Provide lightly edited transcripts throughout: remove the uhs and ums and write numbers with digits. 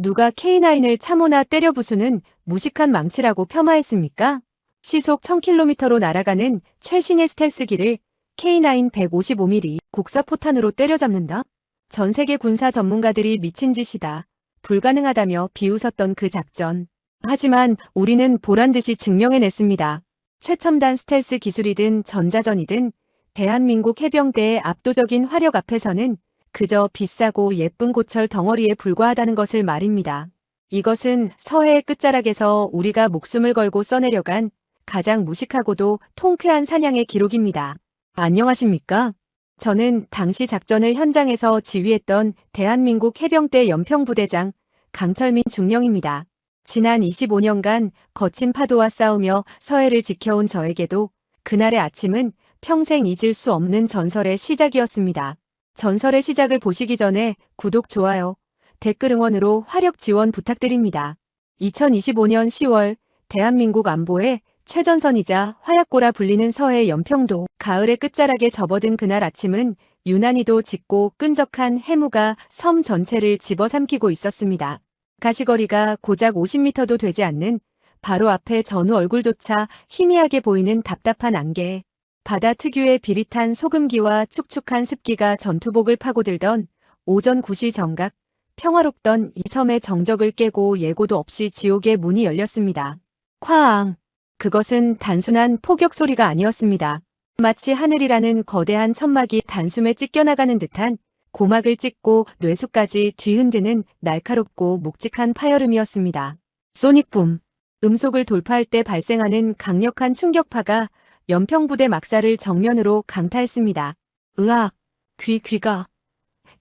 누가 K9을 참호나 때려 부수는 무식한 망치라고 폄하했습니까? 시속 1000km로 날아가는 최신의 스텔스기를 K9 155mm 곡사포탄으로 때려잡는다? 전 세계 군사 전문가들이 미친 짓이다. 불가능하다며 비웃었던 그 작전. 하지만 우리는 보란듯이 증명해냈습니다. 최첨단 스텔스 기술이든 전자전이든 대한민국 해병대의 압도적인 화력 앞에서는 그저 비싸고 예쁜 고철 덩어리에 불과하다는 것을 말입니다. 이것은 서해의 끝자락에서 우리가 목숨을 걸고 써내려간 가장 무식하고도 통쾌한 사냥의 기록입니다. 안녕하십니까? 저는 당시 작전을 현장에서 지휘했던 대한민국 해병대 연평부대장 강철민 중령입니다. 지난 25년간 거친 파도와 싸우며 서해를 지켜온 저에게도 그날의 아침은 평생 잊을 수 없는 전설의 시작이었습니다. 전설의 시작을 보시기 전에 구독, 좋아요, 댓글 응원으로 화력 지원 부탁드립니다. 2025년 10월 대한민국 안보의 최전선이자 화약고라 불리는 서해 연평도 가을의 끝자락에 접어든 그날 아침은 유난히도 짙고 끈적한 해무가 섬 전체를 집어삼키고 있었습니다. 가시거리가 고작 50m도 되지 않는 바로 앞에 전우 얼굴조차 희미하게 보이는 답답한 안개. 바다 특유의 비릿한 소금기와 축축한 습기가 전투복을 파고들던 오전 9시 정각, 평화롭던 이 섬의 정적을 깨고 예고도 없이 지옥의 문이 열렸습니다. 쾅! 그것은 단순한 포격 소리가 아니었습니다. 마치 하늘이라는 거대한 천막이 단숨에 찢겨나가는 듯한 고막을 찢고 뇌수까지 뒤흔드는 날카롭고 묵직한 파열음이었습니다. 소닉붐. 음속을 돌파할 때 발생하는 강력한 충격파가 연평부대 막사를 정면으로 강타했습니다. 으악! 귀가.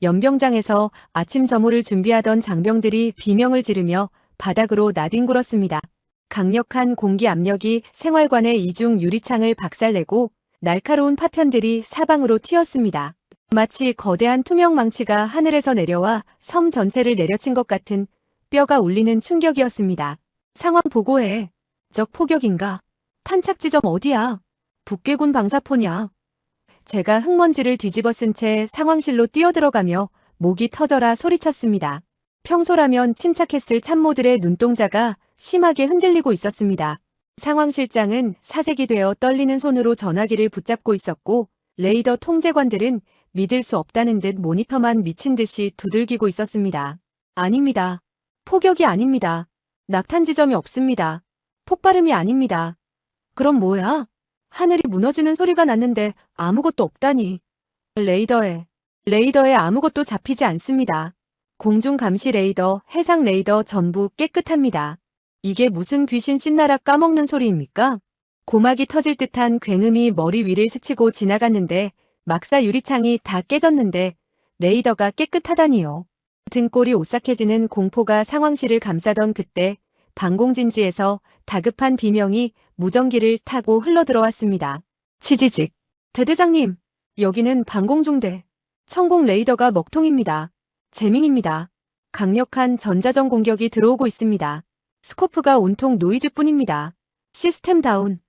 연병장에서 아침 점호를 준비하던 장병들이 비명을 지르며 바닥으로 나뒹굴었습니다. 강력한 공기 압력이 생활관의 이중 유리창을 박살내고 날카로운 파편들이 사방으로 튀었습니다. 마치 거대한 투명 망치가 하늘에서 내려와 섬 전체를 내려친 것 같은 뼈가 울리는 충격이었습니다. 상황 보고해. 적 포격인가? 탄착 지점 어디야? 북괴군 방사포냐? 제가 흙먼지를 뒤집어 쓴 채 상황실로 뛰어들어가며 목이 터져라 소리쳤습니다. 평소라면 침착했을 참모들의 눈동자가 심하게 흔들리고 있었습니다. 상황실장은 사색이 되어 떨리는 손으로 전화기를 붙잡고 있었고 레이더 통제관들은 믿을 수 없다는 듯 모니터만 미친 듯이 두들기고 있었습니다. 아닙니다. 포격이 아닙니다. 낙탄 지점이 없습니다. 폭발음이 아닙니다. 그럼 뭐야? 하늘이 무너지는 소리가 났는데 아무것도 없다니. 레이더에 아무것도 잡히지 않습니다. 공중 감시 레이더, 해상 레이더 전부 깨끗합니다. 이게 무슨 귀신 씻나라 까먹는 소리입니까? 고막이 터질 듯한 굉음이 머리 위를 스치고 지나갔는데 막사 유리창이 다 깨졌는데 레이더가 깨끗하다니요. 등골이 오싹해지는 공포가 상황실을 감싸던 그때 방공진지에서 다급한 비명이 무전기를 타고 흘러들어왔습니다. 치지직. 대대장님, 여기는 방공중대. 천공 레이더가 먹통입니다. 재밍입니다. 강력한 전자전 공격이 들어오고 있습니다. 스코프가 온통 노이즈뿐입니다. 시스템 다운.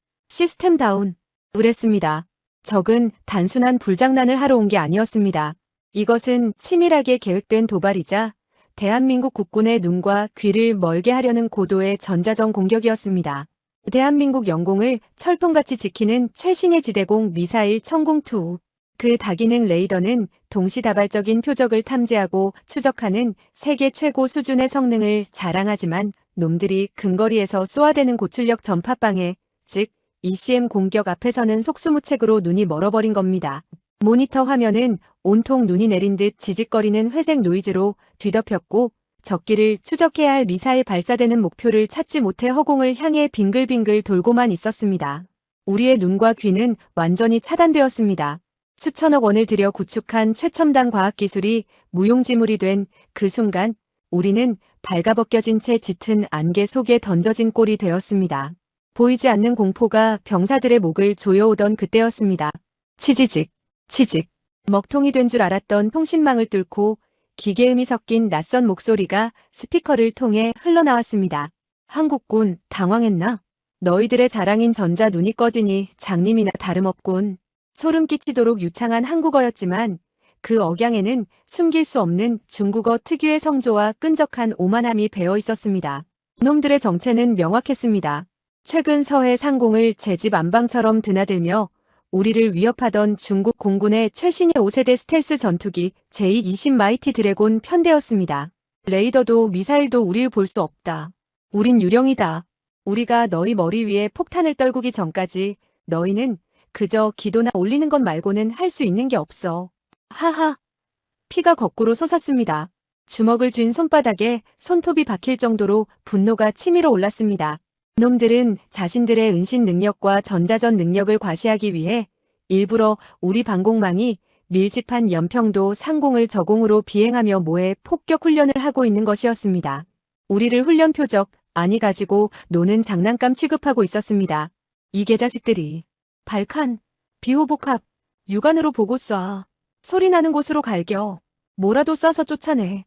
그랬습니다. 적은 단순한 불장난을 하러 온 게 아니었습니다. 이것은 치밀하게 계획된 도발이자 대한민국 국군의 눈과 귀를 멀게 하려는 고도의 전자전 공격이었습니다. 대한민국 영공을 철통같이 지키는 최신의 지대공 미사일 천공2. 그 다기능 레이더는 동시다발적인 표적을 탐지하고 추적하는 세계 최고 수준의 성능을 자랑하지만 놈들이 근거리에서 쏘아대는 고출력 전파방해, 즉 ECM 공격 앞에서는 속수무책으로 눈이 멀어버린 겁니다. 모니터 화면은 온통 눈이 내린 듯 지직거리는 회색 노이즈로 뒤덮였고 적기를 추적해야 할 미사일 발사되는 목표를 찾지 못해 허공을 향해 빙글빙글 돌고만 있었습니다. 우리의 눈과 귀는 완전히 차단되었습니다. 수천억 원을 들여 구축한 최첨단 과학기술이 무용지물이 된 그 순간 우리는 발가벗겨진 채 짙은 안개 속에 던져진 꼴이 되었습니다. 보이지 않는 공포가 병사들의 목을 조여오던 그때였습니다. 치지직. 먹통이 된 줄 알았던 통신망을 뚫고 기계음이 섞인 낯선 목소리가 스피커를 통해 흘러나왔습니다. 한국군 당황했나? 너희들의 자랑인 전자 눈이 꺼지니 장님이나 다름없군. 소름 끼치도록 유창한 한국어였지만 그 억양에는 숨길 수 없는 중국어 특유의 성조와 끈적한 오만함이 배어 있었습니다. 놈들의 정체는 명확했습니다. 최근 서해 상공을 제 집 안방처럼 드나들며 우리를 위협하던 중국 공군의 최신의 5세대 스텔스 전투기 J-20 마이티 드래곤 편대였습니다. 레이더도 미사일도 우릴 볼 수 없다. 우린 유령이다. 우리가 너희 머리 위에 폭탄을 떨구기 전까지 너희는 그저 기도나 올리는 것 말고는 할 수 있는 게 없어. 하하. 피가 거꾸로 솟았습니다. 주먹을 쥔 손바닥에 손톱이 박힐 정도로 분노가 치밀어 올랐습니다. 놈들은 자신들의 은신 능력과 전자전 능력을 과시하기 위해 일부러 우리 방공망이 밀집한 연평도 상공을 저공으로 비행하며 모해 폭격 훈련을 하고 있는 것이었습니다. 우리를 훈련 표적, 아니 가지고 노는 장난감 취급하고 있었습니다. 이 개자식들이 발칸, 비호복합, 육안으로 보고 쏴. 소리 나는 곳으로 갈겨. 뭐라도 쏴서 쫓아내.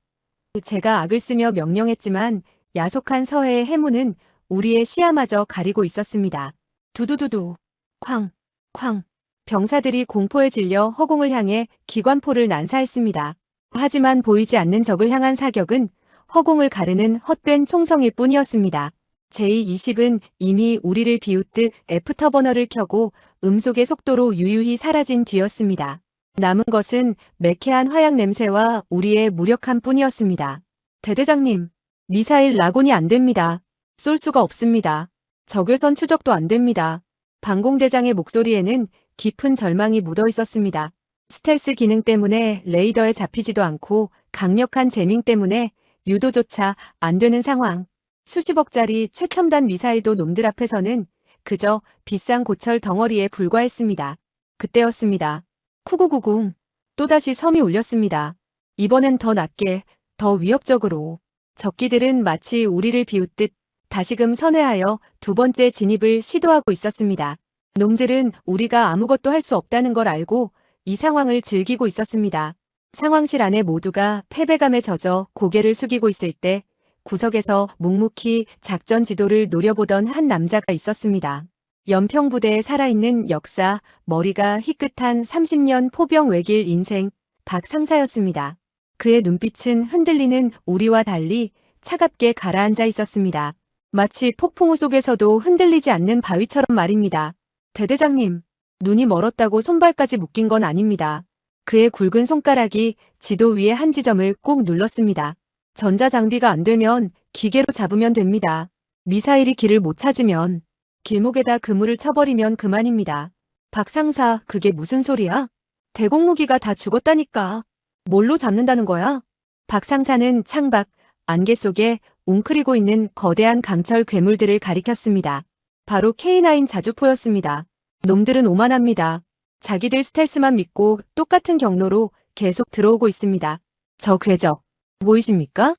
제가 악을 쓰며 명령했지만 야속한 서해의 해무는 우리의 시야마저 가리고 있었습니다. 두두두두, 쾅, 쾅. 병사들이 공포에 질려 허공을 향해 기관포를 난사했습니다. 하지만 보이지 않는 적을 향한 사격은 허공을 가르는 헛된 총성일 뿐이었습니다. J-20은 이미 우리를 비웃듯 애프터버너를 켜고 음속의 속도로 유유히 사라진 뒤였습니다. 남은 것은 매캐한 화약 냄새와 우리의 무력함 뿐이었습니다. 대대장님, 미사일 낙온이 안 됩니다. 쏠 수가 없습니다. 적외선 추적도 안 됩니다. 방공대장의 목소리에는 깊은 절망이 묻어 있었습니다. 스텔스 기능 때문에 레이더에 잡히지도 않고 강력한 재밍 때문에 유도조차 안 되는 상황. 수십억짜리 최첨단 미사일도 놈들 앞에서는 그저 비싼 고철 덩어리에 불과했습니다. 그때였습니다. 쿠구구궁. 또다시 섬이 울렸습니다. 이번엔 더 낮게, 더 위협적으로. 적기들은 마치 우리를 비웃듯 다시금 선회하여 두 번째 진입을 시도하고 있었습니다. 놈들은 우리가 아무것도 할 수 없다는 걸 알고 이 상황을 즐기고 있었습니다. 상황실 안에 모두가 패배감에 젖어 고개를 숙이고 있을 때 구석에서 묵묵히 작전 지도를 노려보던 한 남자가 있었습니다. 연평부대에 살아있는 역사, 머리가 희끗한 30년 포병 외길 인생 박 상사였습니다. 그의 눈빛은 흔들리는 우리와 달리 차갑게 가라앉아 있었습니다. 마치 폭풍우 속에서도 흔들리지 않는 바위처럼 말입니다. 대대장님, 눈이 멀었다고 손발까지 묶인 건 아닙니다. 그의 굵은 손가락이 지도 위의 한 지점을 꾹 눌렀습니다. 전자장비가 안 되면 기계로 잡으면 됩니다. 미사일이 길을 못 찾으면 길목에다 그물을 쳐버리면 그만입니다. 박 상사, 그게 무슨 소리야? 대공무기가 다 죽었다니까. 뭘로 잡는다는 거야? 박 상사는 창밖, 안개 속에 웅크리고 있는 거대한 강철 괴물들을 가리켰습니다. 바로 K9 자주포였습니다. 놈들은 오만합니다. 자기들 스텔스만 믿고 똑같은 경로로 계속 들어오고 있습니다. 저 궤적, 보이십니까?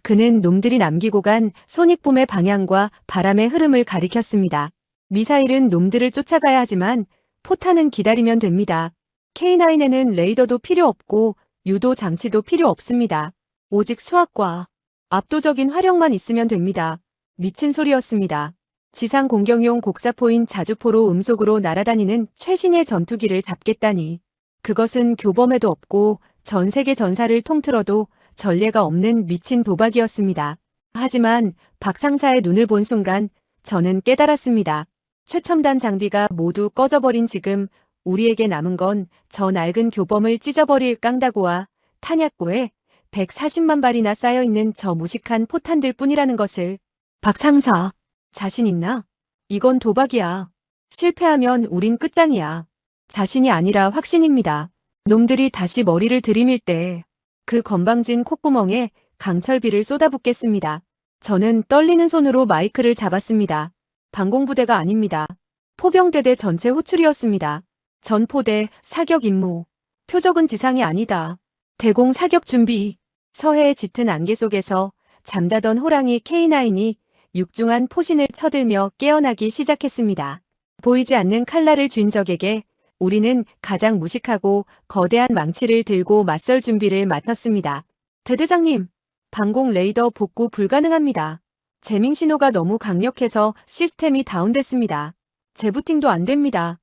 그는 놈들이 남기고 간 손익붐의 방향과 바람의 흐름을 가리켰습니다. 미사일은 놈들을 쫓아가야 하지만 포탄은 기다리면 됩니다. K9에는 레이더도 필요 없고 유도 장치도 필요 없습니다. 오직 수학과 압도적인 화력만 있으면 됩니다. 미친 소리였습니다. 지상 공격용 곡사포인 자주포로 음속으로 날아다니는 최신의 전투기를 잡겠다니. 그것은 교범에도 없고 전 세계 전사를 통틀어도 전례가 없는 미친 도박이었습니다. 하지만 박 상사의 눈을 본 순간 저는 깨달았습니다. 최첨단 장비가 모두 꺼져버린 지금 우리에게 남은 건 저 낡은 교범을 찢어버릴 깡다구와 탄약고에 140만 발이나 쌓여있는 저 무식한 포탄들 뿐이라는 것을. 박 상사, 자신 있나? 이건 도박이야. 실패하면 우린 끝장이야. 자신이 아니라 확신입니다. 놈들이 다시 머리를 들이밀 때 그 건방진 콧구멍에 강철비를 쏟아붓겠습니다. 저는 떨리는 손으로 마이크를 잡았습니다. 방공부대가 아닙니다. 포병대대 전체 호출이었습니다. 전포대 사격 임무. 표적은 지상이 아니다. 대공 사격 준비. 서해의 짙은 안개 속에서 잠자던 호랑이 K9이 육중한 포신을 쳐들며 깨어나기 시작했습니다. 보이지 않는 칼날을 쥔 적에게 우리는 가장 무식하고 거대한 망치를 들고 맞설 준비를 마쳤습니다. 대대장님, 방공 레이더 복구 불가능합니다. 재밍 신호가 너무 강력해서 시스템이 다운됐습니다. 재부팅도 안 됩니다.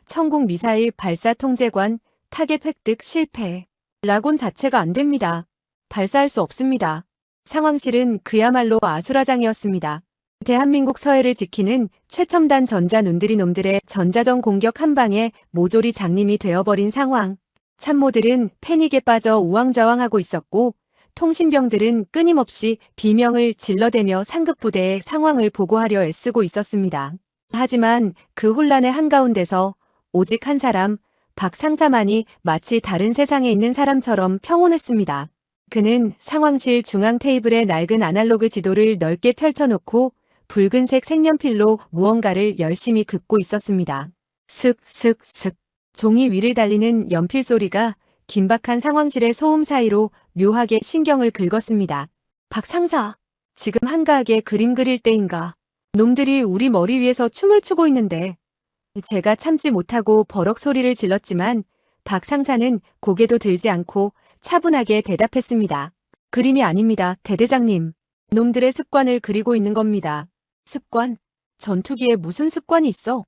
천궁 미사일 발사 통제관 타겟 획득 실패. 라곤 자체가 안 됩니다. 발사할 수 없습니다. 상황실은 그야말로 아수라장이었습니다. 대한민국 서해를 지키는 최첨단 전자 눈들이 놈들의 전자전 공격 한 방에 모조리 장님이 되어버린 상황. 참모들은 패닉에 빠져 우왕좌왕하고 있었고 통신병들은 끊임없이 비명을 질러대며 상급부대의 상황을 보고하려 애쓰고 있었습니다. 하지만 그 혼란의 한가운데서 오직 한 사람, 박 상사만이 마치 다른 세상에 있는 사람처럼 평온했습니다. 그는 상황실 중앙 테이블에 낡은 아날로그 지도를 넓게 펼쳐놓고 붉은색 색연필로 무언가를 열심히 긋고 있었습니다. 슥슥슥. 종이 위를 달리는 연필 소리가 긴박한 상황실의 소음 사이로 묘하게 신경을 긁었습니다. 박 상사, 지금 한가하게 그림 그릴 때인가? 놈들이 우리 머리 위에서 춤을 추고 있는데. 제가 참지 못하고 버럭 소리를 질렀지만 박 상사는 고개도 들지 않고 차분하게 대답했습니다. 그림이 아닙니다, 대대장님. 놈들의 습관을 그리고 있는 겁니다. 습관? 전투기에 무슨 습관이 있어?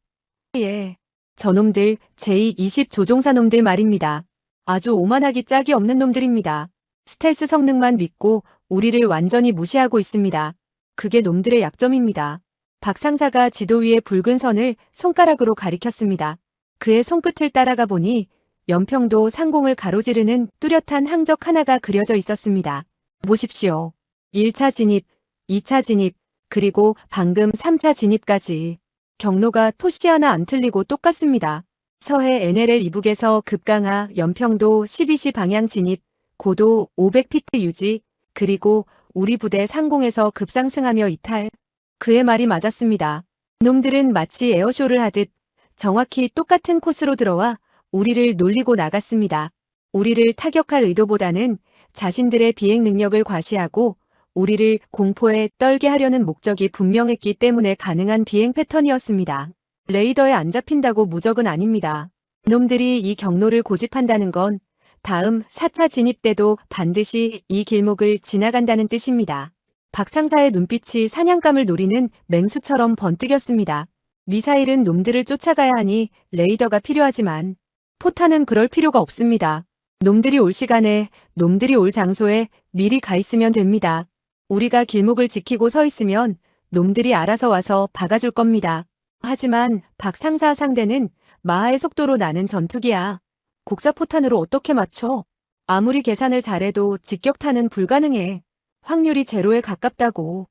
예. 저놈들 제20조종사 놈들 말입니다. 아주 오만하기 짝이 없는 놈들입니다. 스텔스 성능만 믿고 우리를 완전히 무시하고 있습니다. 그게 놈들의 약점입니다. 박 상사가 지도 위에 붉은 선을 손가락으로 가리켰습니다. 그의 손끝을 따라가 보니 연평도 상공을 가로지르는 뚜렷한 항적 하나가 그려져 있었습니다. 보십시오. 1차 진입, 2차 진입, 그리고 방금 3차 진입까지. 경로가 토시 하나 안 틀리고 똑같습니다. 서해 NLL 이북에서 급강하 연평도 12시 방향 진입, 고도 500피트 유지, 그리고 우리 부대 상공에서 급상승하며 이탈. 그의 말이 맞았습니다. 놈들은 마치 에어쇼를 하듯 정확히 똑같은 코스로 들어와 우리를 놀리고 나갔습니다. 우리를 타격할 의도보다는 자신들의 비행 능력을 과시하고 우리를 공포에 떨게 하려는 목적이 분명했기 때문에 가능한 비행 패턴이었습니다. 레이더에 안 잡힌다고 무적은 아닙니다. 놈들이 이 경로를 고집한다는 건 다음 4차 진입 때도 반드시 이 길목을 지나간다는 뜻입니다. 박 상사의 눈빛이 사냥감을 노리는 맹수처럼 번뜩였습니다. 미사일은 놈들을 쫓아가야 하니 레이더가 필요하지만 포탄은 그럴 필요가 없습니다. 놈들이 올 시간에, 놈들이 올 장소에 미리 가 있으면 됩니다. 우리가 길목을 지키고 서 있으면 놈들이 알아서 와서 박아줄 겁니다. 하지만 박 상사 상대는 마하의 속도로 나는 전투기야. 곡사포탄으로 어떻게 맞춰? 아무리 계산을 잘해도 직격탄은 불가능해. 확률이 제로에 가깝다고.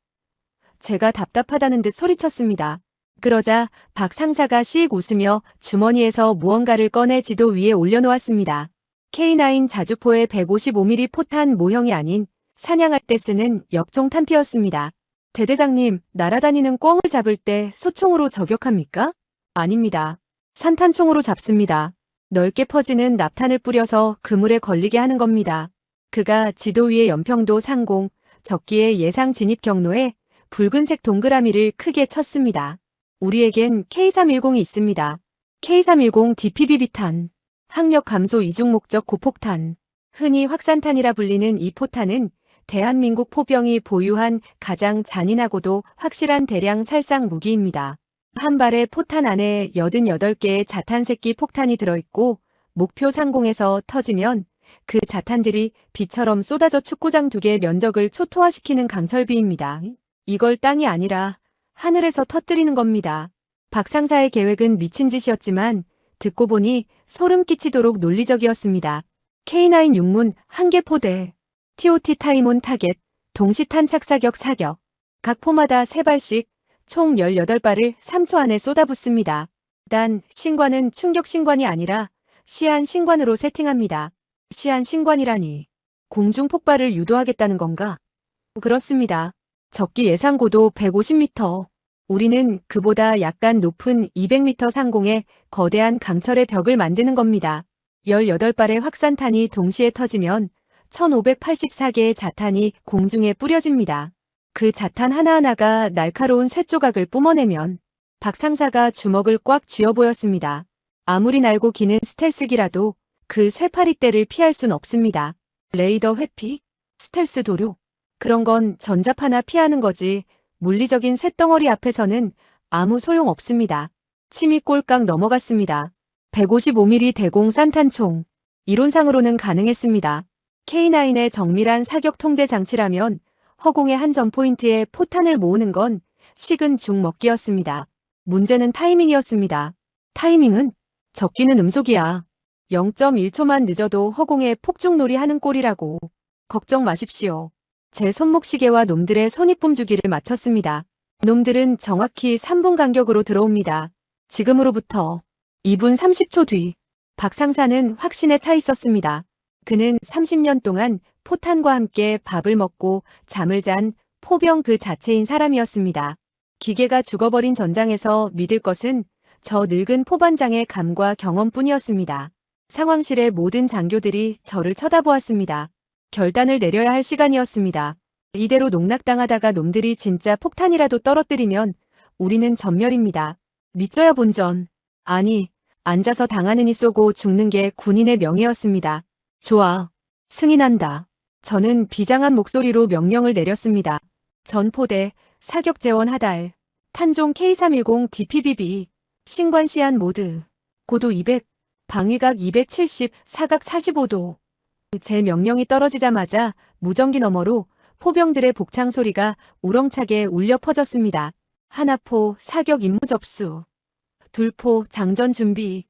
제가 답답하다는 듯 소리쳤습니다. 그러자 박 상사가 씩 웃으며 주머니에서 무언가를 꺼내 지도 위에 올려놓았습니다. K9 자주포의 155mm 포탄 모형이 아닌 사냥할 때 쓰는 엽총 탄피였습니다. 대대장님, 날아다니는 꿩을 잡을 때 소총으로 저격합니까? 아닙니다. 산탄총으로 잡습니다. 넓게 퍼지는 납탄을 뿌려서 그물에 걸리게 하는 겁니다. 그가 지도 위의 연평도 상공, 적기의 예상 진입 경로에 붉은색 동그라미를 크게 쳤습니다. 우리에겐 K310이 있습니다. K310 DPBB탄, 학력 감소 이중 목적 고폭탄. 흔히 확산탄이라 불리는 이 포탄은 대한민국 포병이 보유한 가장 잔인하고도 확실한 대량 살상 무기입니다. 한 발의 포탄 안에 88개의 자탄새끼 폭탄이 들어있고 목표 상공에서 터지면 그 자탄들이 비처럼 쏟아져 축구장 2개의 면적을 초토화시키는 강철비입니다. 이걸 땅이 아니라 하늘에서 터뜨리는 겁니다. 박 상사의 계획은 미친 짓이었지만 듣고 보니 소름 끼치도록 논리적이었습니다. K9 육문 1개 포대, TOT 타임온 타겟, 동시탄착 사격 사격. 각 포마다 3발씩 총 18발을 3초 안에 쏟아붓습니다. 단 신관은 충격 신관이 아니라 시한 신관으로 세팅합니다. 시한 신관이라니 공중 폭발을 유도하겠다는 건가? 그렇습니다. 적기 예상 고도 150m. 우리는 그보다 약간 높은 200m 상공에 거대한 강철의 벽을 만드는 겁니다. 18발의 확산탄이 동시에 터지면 1584개의 자탄이 공중에 뿌려집니다. 그 자탄 하나하나가 날카로운 쇠조각을 뿜어내면 박 상사가 주먹을 꽉 쥐어 보였습니다. 아무리 날고 기는 스텔스기라도 그 쇠파리떼를 피할 순 없습니다. 레이더 회피? 스텔스 도료? 그런 건 전자파나 피하는 거지 물리적인 쇳덩어리 앞에서는 아무 소용 없습니다. 침이 꼴깍 넘어갔습니다. 155mm 대공 산탄총. 이론상으로는 가능했습니다. K9의 정밀한 사격 통제 장치라면 허공의 한 점 포인트에 포탄을 모으는 건 식은 죽 먹기였습니다. 문제는 타이밍이었습니다. 타이밍은? 적기는 음속이야. 0.1초만 늦어도 허공에 폭죽놀이 하는 꼴이라고. 걱정 마십시오. 제 손목시계와 놈들의 손익분주기를 맞췄습니다. 놈들은 정확히 3분 간격으로 들어옵니다. 지금으로부터 2분 30초 뒤. 박 상사는 확신에 차 있었습니다. 그는 30년 동안 포탄과 함께 밥을 먹고 잠을 잔 포병 그 자체인 사람이었습니다. 기계가 죽어버린 전장에서 믿을 것은 저 늙은 포반장의 감과 경험뿐이었습니다. 상황실의 모든 장교들이 저를 쳐다보았습니다. 결단을 내려야 할 시간이었습니다. 이대로 농락당하다가 놈들이 진짜 폭탄이라도 떨어뜨리면 우리는 전멸입니다. 믿져야 본전. 아니, 앉아서 당하느니 쏘고 죽는 게 군인의 명예였습니다. 좋아. 승인한다. 저는 비장한 목소리로 명령을 내렸습니다. 전포대, 사격재원 하달, 탄종 K310 DPBB, 신관 시한 모드, 고도 200, 방위각 270, 사각 45도. 제 명령이 떨어지자마자 무전기 너머로 포병들의 복창 소리가 우렁차게 울려 퍼졌습니다. 하나포, 사격 임무 접수. 둘포, 장전 준비.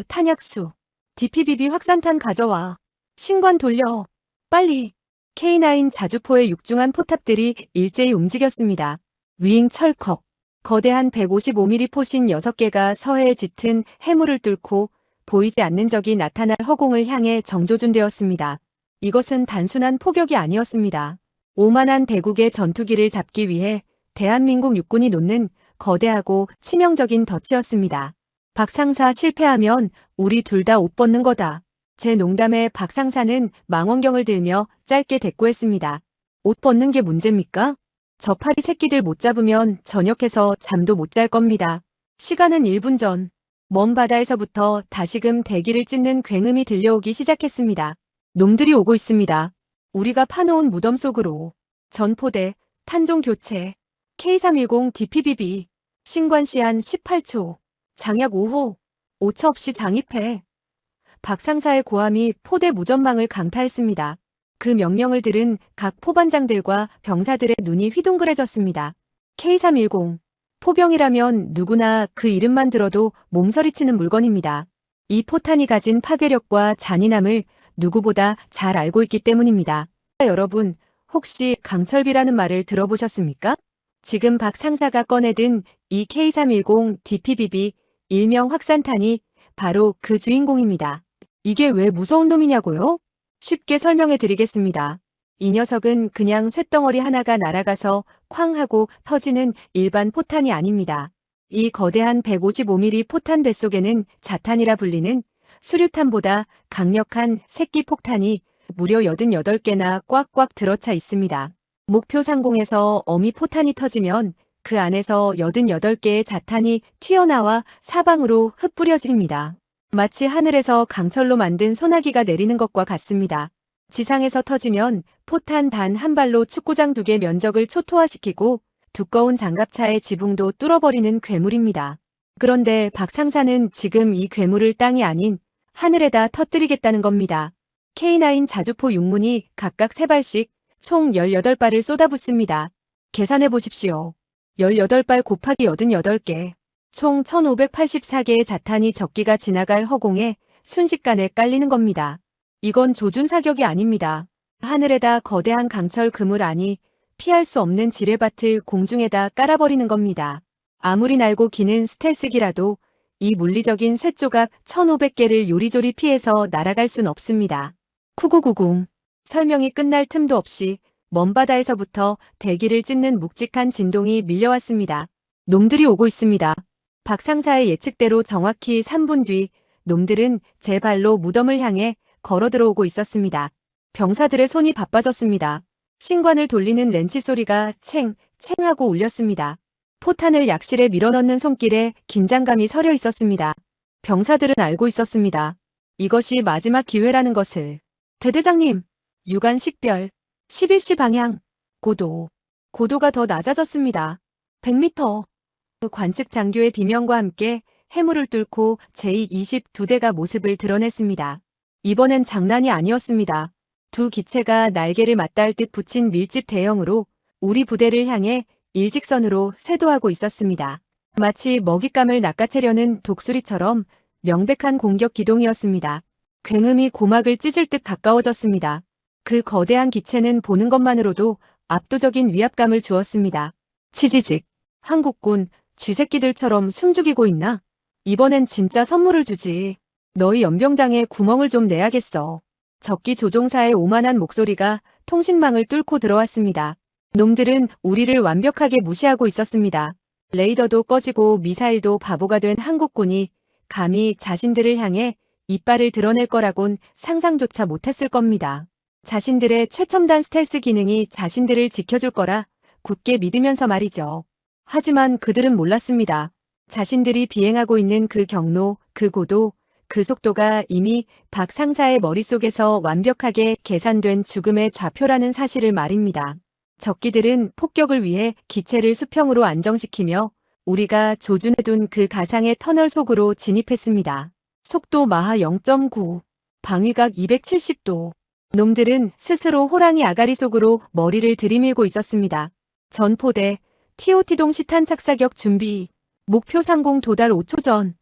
탄약수. DPBB 확산탄 가져와. 신관 돌려. 빨리. K9 자주포의 육중한 포탑들이 일제히 움직였습니다. 위잉 철컥. 거대한 155mm 포신 6개가 서해에 짙은 해물을 뚫고 보이지 않는 적이 나타날 허공을 향해 정조준되었습니다. 이것은 단순한 포격이 아니었습니다. 오만한 대국의 전투기를 잡기 위해 대한민국 육군이 놓는 거대하고 치명적인 덫이었습니다. 박 상사 실패하면 우리 둘 다 옷 벗는 거다. 제 농담에 박 상사는 망원경을 들며 짧게 대꾸했습니다. 옷 벗는 게 문제입니까? 저 파리 새끼들 못 잡으면 저녁해서 잠도 못 잘 겁니다. 시간은 1분 전. 먼 바다에서부터 다시금 대기를 찢는 굉음이 들려오기 시작했습니다. 놈들이 오고 있습니다. 우리가 파놓은 무덤 속으로. 전포대, 탄종 교체, K310 DPBB, 신관 시한 18초, 장약 5호, 오차 없이 장입해. 박 상사의 고함이 포대 무전망을 강타했습니다. 그 명령을 들은 각 포반장들과 병사들의 눈이 휘둥그레졌습니다. K310. 포병이라면 누구나 그 이름만 들어도 몸서리치는 물건입니다. 이 포탄이 가진 파괴력과 잔인함을 누구보다 잘 알고 있기 때문입니다. 여러분, 혹시 강철비라는 말을 들어보셨습니까? 지금 박 상사가 꺼내든 이 K310 DPBB 일명 확산탄이 바로 그 주인공입니다. 이게 왜 무서운 놈이냐고요? 쉽게 설명해 드리겠습니다. 이 녀석은 그냥 쇳덩어리 하나가 날아가서 쾅 하고 터지는 일반 포탄이 아닙니다. 이 거대한 155mm 포탄 뱃속에는 자탄이라 불리는 수류탄보다 강력한 새끼 폭탄이 무려 88개나 꽉꽉 들어차 있습니다. 목표 상공에서 어미 포탄이 터지면 그 안에서 88개의 자탄이 튀어나와 사방으로 흩뿌려집니다. 마치 하늘에서 강철로 만든 소나기가 내리는 것과 같습니다. 지상에서 터지면 포탄 단 한 발로 축구장 2개 면적을 초토화시키고 두꺼운 장갑차의 지붕도 뚫어버리는 괴물입니다. 그런데 박 상사는 지금 이 괴물을 땅이 아닌 하늘에다 터뜨리겠다는 겁니다. K9 자주포 6문이 각각 3발씩 총 18발을 쏟아붓습니다. 계산해 보십시오. 18발 곱하기 88개. 총 1584개의 자탄이 적기가 지나갈 허공에 순식간에 깔리는 겁니다. 이건 조준 사격이 아닙니다. 하늘에다 거대한 강철 그물 아니 피할 수 없는 지뢰밭을 공중에다 깔아버리는 겁니다. 아무리 날고 기는 스텔스기라도 이 물리적인 쇳조각 1500개를 요리조리 피해서 날아갈 순 없습니다. 쿠구구궁. 설명이 끝날 틈도 없이 먼 바다에서부터 대기를 찢는 묵직한 진동이 밀려왔습니다. 놈들이 오고 있습니다. 박 상사의 예측대로 정확히 3분 뒤 놈들은 제 발로 무덤을 향해 걸어 들어오고 있었습니다. 병사들의 손이 바빠졌습니다. 신관을 돌리는 렌치 소리가 챙 하고 울렸습니다. 포탄을 약실에 밀어넣는 손길에 긴장감이 서려 있었습니다. 병사들은 알고 있었습니다. 이것이 마지막 기회라는 것을. 대대장님, 유관 식별, 11시 방향, 고도가 더 낮아졌습니다. 100m. 관측 장교의 비명과 함께 해물을 뚫고 제22대가 모습을 드러냈습니다. 이번엔 장난이 아니었습니다. 두 기체가 날개를 맞닿을 듯 붙인 밀집 대형으로 우리 부대를 향해 일직선으로 쇄도하고 있었습니다. 마치 먹잇감을 낚아채려는 독수리처럼 명백한 공격 기동이었습니다. 굉음이 고막을 찢을 듯 가까워졌습니다. 그 거대한 기체는 보는 것만으로도 압도적인 위압감을 주었습니다. 치지직. 한국군 쥐새끼들처럼 숨죽이고 있나? 이번엔 진짜 선물을 주지. 너희 연병장에 구멍을 좀 내야겠어. 적기 조종사의 오만한 목소리가 통신망을 뚫고 들어왔습니다. 놈들은 우리를 완벽하게 무시하고 있었습니다. 레이더도 꺼지고 미사일도 바보가 된 한국군이 감히 자신들을 향해 이빨을 드러낼 거라곤 상상조차 못했을 겁니다. 자신들의 최첨단 스텔스 기능이 자신들을 지켜줄 거라 굳게 믿으면서 말이죠. 하지만 그들은 몰랐습니다. 자신들이 비행하고 있는 그 경로, 그 고도, 그 속도가 이미 박 상사의 머릿속에서 완벽하게 계산된 죽음의 좌표라는 사실을 말입니다. 적기들은 폭격을 위해 기체를 수평으로 안정시키며 우리가 조준해둔 그 가상의 터널 속으로 진입했습니다. 속도 마하 0.9, 방위각 270도. 놈들은 스스로 호랑이 아가리 속으로 머리를 들이밀고 있었습니다. 전포대, TOT동 시탄 착사격 준비. 목표 상공 도달 5초 전.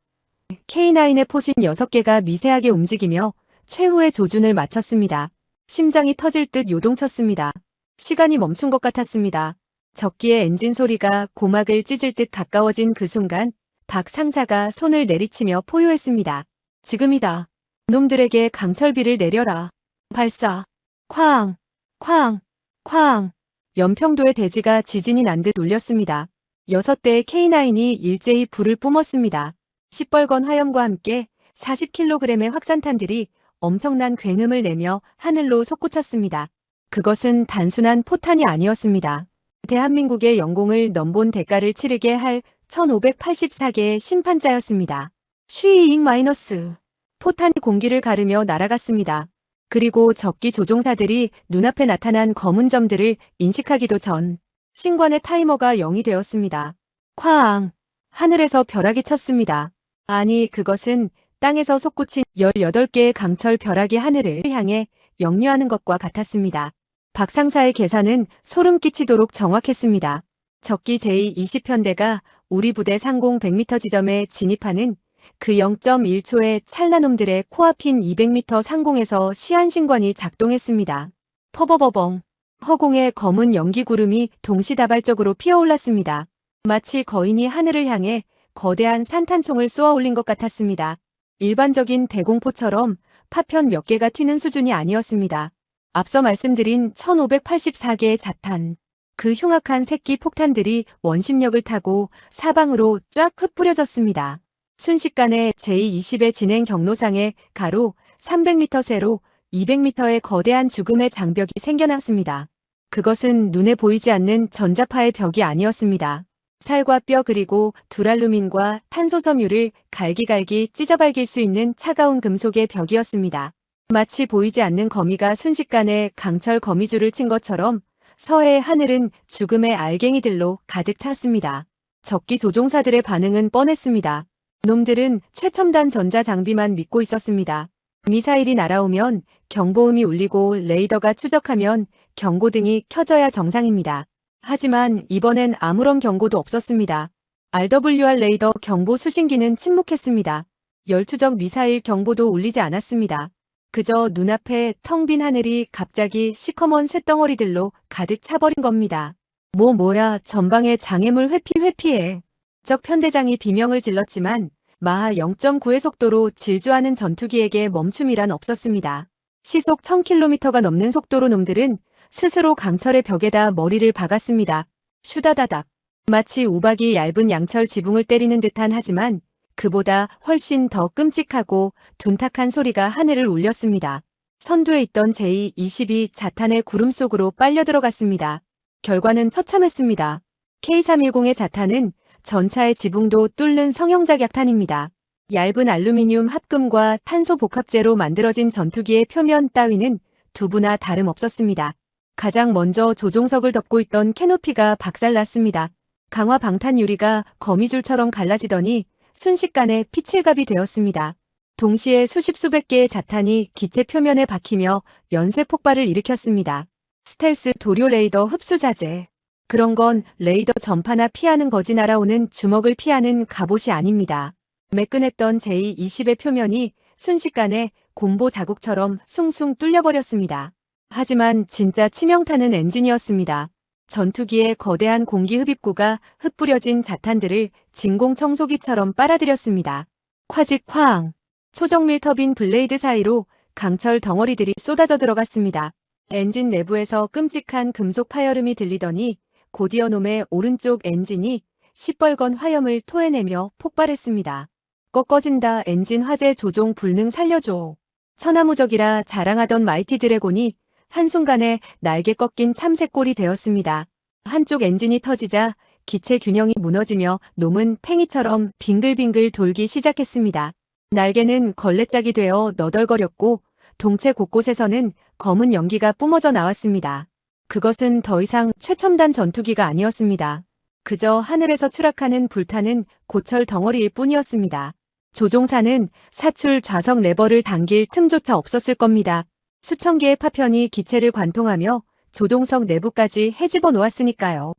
K9의 포신 6개가 미세하게 움직이며 최후의 조준을 마쳤습니다. 심장이 터질 듯 요동쳤습니다. 시간이 멈춘 것 같았습니다. 적기의 엔진 소리가 고막을 찢을 듯 가까워진 그 순간 박 상사가 손을 내리치며 포효했습니다. 지금이다. 놈들에게 강철비를 내려라. 발사. 쾅, 쾅, 쾅. 연평도의 대지가 지진이 난 듯 울렸습니다. 6대의 K9이 일제히 불을 뿜었습니다. 시뻘건 화염과 함께 40kg의 확산탄들이 엄청난 굉음을 내며 하늘로 솟구쳤습니다. 그것은 단순한 포탄이 아니었습니다. 대한민국의 영공을 넘본 대가를 치르게 할 1584개의 심판자였습니다. 쉬잉 마이너스. 포탄이 공기를 가르며 날아갔습니다. 그리고 적기 조종사들이 눈앞에 나타난 검은 점들을 인식하기도 전 신관의 타이머가 0이 되었습니다. 쾅! 하늘에서 벼락이 쳤습니다. 아니, 그것은 땅에서 솟구친 18개의 강철 벼락이 하늘을 향해 역류하는 것과 같았습니다. 박 상사의 계산은 소름 끼치도록 정확했습니다. 적기 제20편대가 우리 부대 상공 100m 지점에 진입하는 그 0.1초의 찰나놈들의 코앞인 200m 상공에서 시한신관이 작동했습니다. 퍼버버벙. 허공에 검은 연기 구름이 동시다발적으로 피어올랐습니다. 마치 거인이 하늘을 향해 거대한 산탄총을 쏘아 올린 것 같았습니다. 일반적인 대공포처럼 파편 몇 개가 튀는 수준이 아니었습니다. 앞서 말씀드린 1584개의 자탄. 그 흉악한 새끼 폭탄들이 원심력을 타고 사방으로 쫙 흩뿌려졌습니다. 순식간에 제20의 진행 경로상에 가로 300m 세로 200m의 거대한 죽음의 장벽이 생겨났습니다. 그것은 눈에 보이지 않는 전자파의 벽이 아니었습니다. 살과 뼈 그리고 두랄루민과 탄소섬유를 갈기갈기 찢어발길 수 있는 차가운 금속의 벽이었습니다. 마치 보이지 않는 거미가 순식간에 강철 거미줄을 친 것처럼 서해의 하늘은 죽음의 알갱이들로 가득 찼습니다. 적기 조종사들의 반응은 뻔했습니다. 놈들은 최첨단 전자장비만 믿고 있었습니다. 미사일이 날아오면 경보음이 울리고 레이더가 추적하면 경고등이 켜져야 정상입니다. 하지만 이번엔 아무런 경고도 없었습니다. RWR 레이더 경보 수신기는 침묵했습니다. 열추적 미사일 경보도 울리지 않았습니다. 그저 눈앞에 텅 빈 하늘이 갑자기 시커먼 쇳덩어리들로 가득 차버린 겁니다. 뭐야, 전방에 장애물 회피해. 적 편대장이 비명을 질렀지만 마하 0.9의 속도로 질주하는 전투기에게 멈춤이란 없었습니다. 시속 1000km가 넘는 속도로 놈들은 스스로 강철의 벽에다 머리를 박았습니다. 슈다다닥. 마치 우박이 얇은 양철 지붕을 때리는 듯한 하지만 그보다 훨씬 더 끔찍하고 둔탁한 소리가 하늘을 울렸습니다. 선두에 있던 제22 자탄의 구름 속으로 빨려 들어갔습니다. 결과는 처참했습니다. K310의 자탄은 전차의 지붕도 뚫는 성형작 약탄입니다. 얇은 알루미늄 합금과 탄소 복합재로 만들어진 전투기의 표면 따위는 두부나 다름없었습니다. 가장 먼저 조종석을 덮고 있던 캐노피가 박살났습니다. 강화 방탄 유리가 거미줄처럼 갈라지더니 순식간에 피칠갑이 되었습니다. 동시에 수십 수백 개의 자탄이 기체 표면에 박히며 연쇄 폭발을 일으켰습니다. 스텔스 도료 레이더 흡수 자재. 그런 건 레이더 전파나 피하는 거지 날아오는 주먹을 피하는 갑옷이 아닙니다. 매끈했던 J-20의 표면이 순식간에 곰보 자국처럼 숭숭 뚫려버렸습니다. 하지만 진짜 치명타는 엔진이었습니다. 전투기의 거대한 공기 흡입구가 흩뿌려진 자탄들을 진공 청소기처럼 빨아들였습니다. 콰직 쾅! 초정밀 터빈 블레이드 사이로 강철 덩어리들이 쏟아져 들어갔습니다. 엔진 내부에서 끔찍한 금속 파열음이 들리더니 곧이어 놈의 오른쪽 엔진이 시뻘건 화염을 토해내며 폭발했습니다. 꺾어진다. 엔진 화재 조종 불능 살려줘. 천하무적이라 자랑하던 마이티 드래곤이 한순간에 날개 꺾인 참새꼴이 되었습니다. 한쪽 엔진이 터지자 기체 균형이 무너지며 놈은 팽이처럼 빙글빙글 돌기 시작했습니다. 날개는 걸레짝이 되어 너덜거렸고 동체 곳곳에서는 검은 연기가 뿜어져 나왔습니다. 그것은 더 이상 최첨단 전투기가 아니었습니다. 그저 하늘에서 추락하는 불타는 고철 덩어리일 뿐이었습니다. 조종사는 사출 좌석 레버를 당길 틈조차 없었을 겁니다. 수천 개의 파편이 기체를 관통하며 조종석 내부까지 헤집어 놓았으니까요.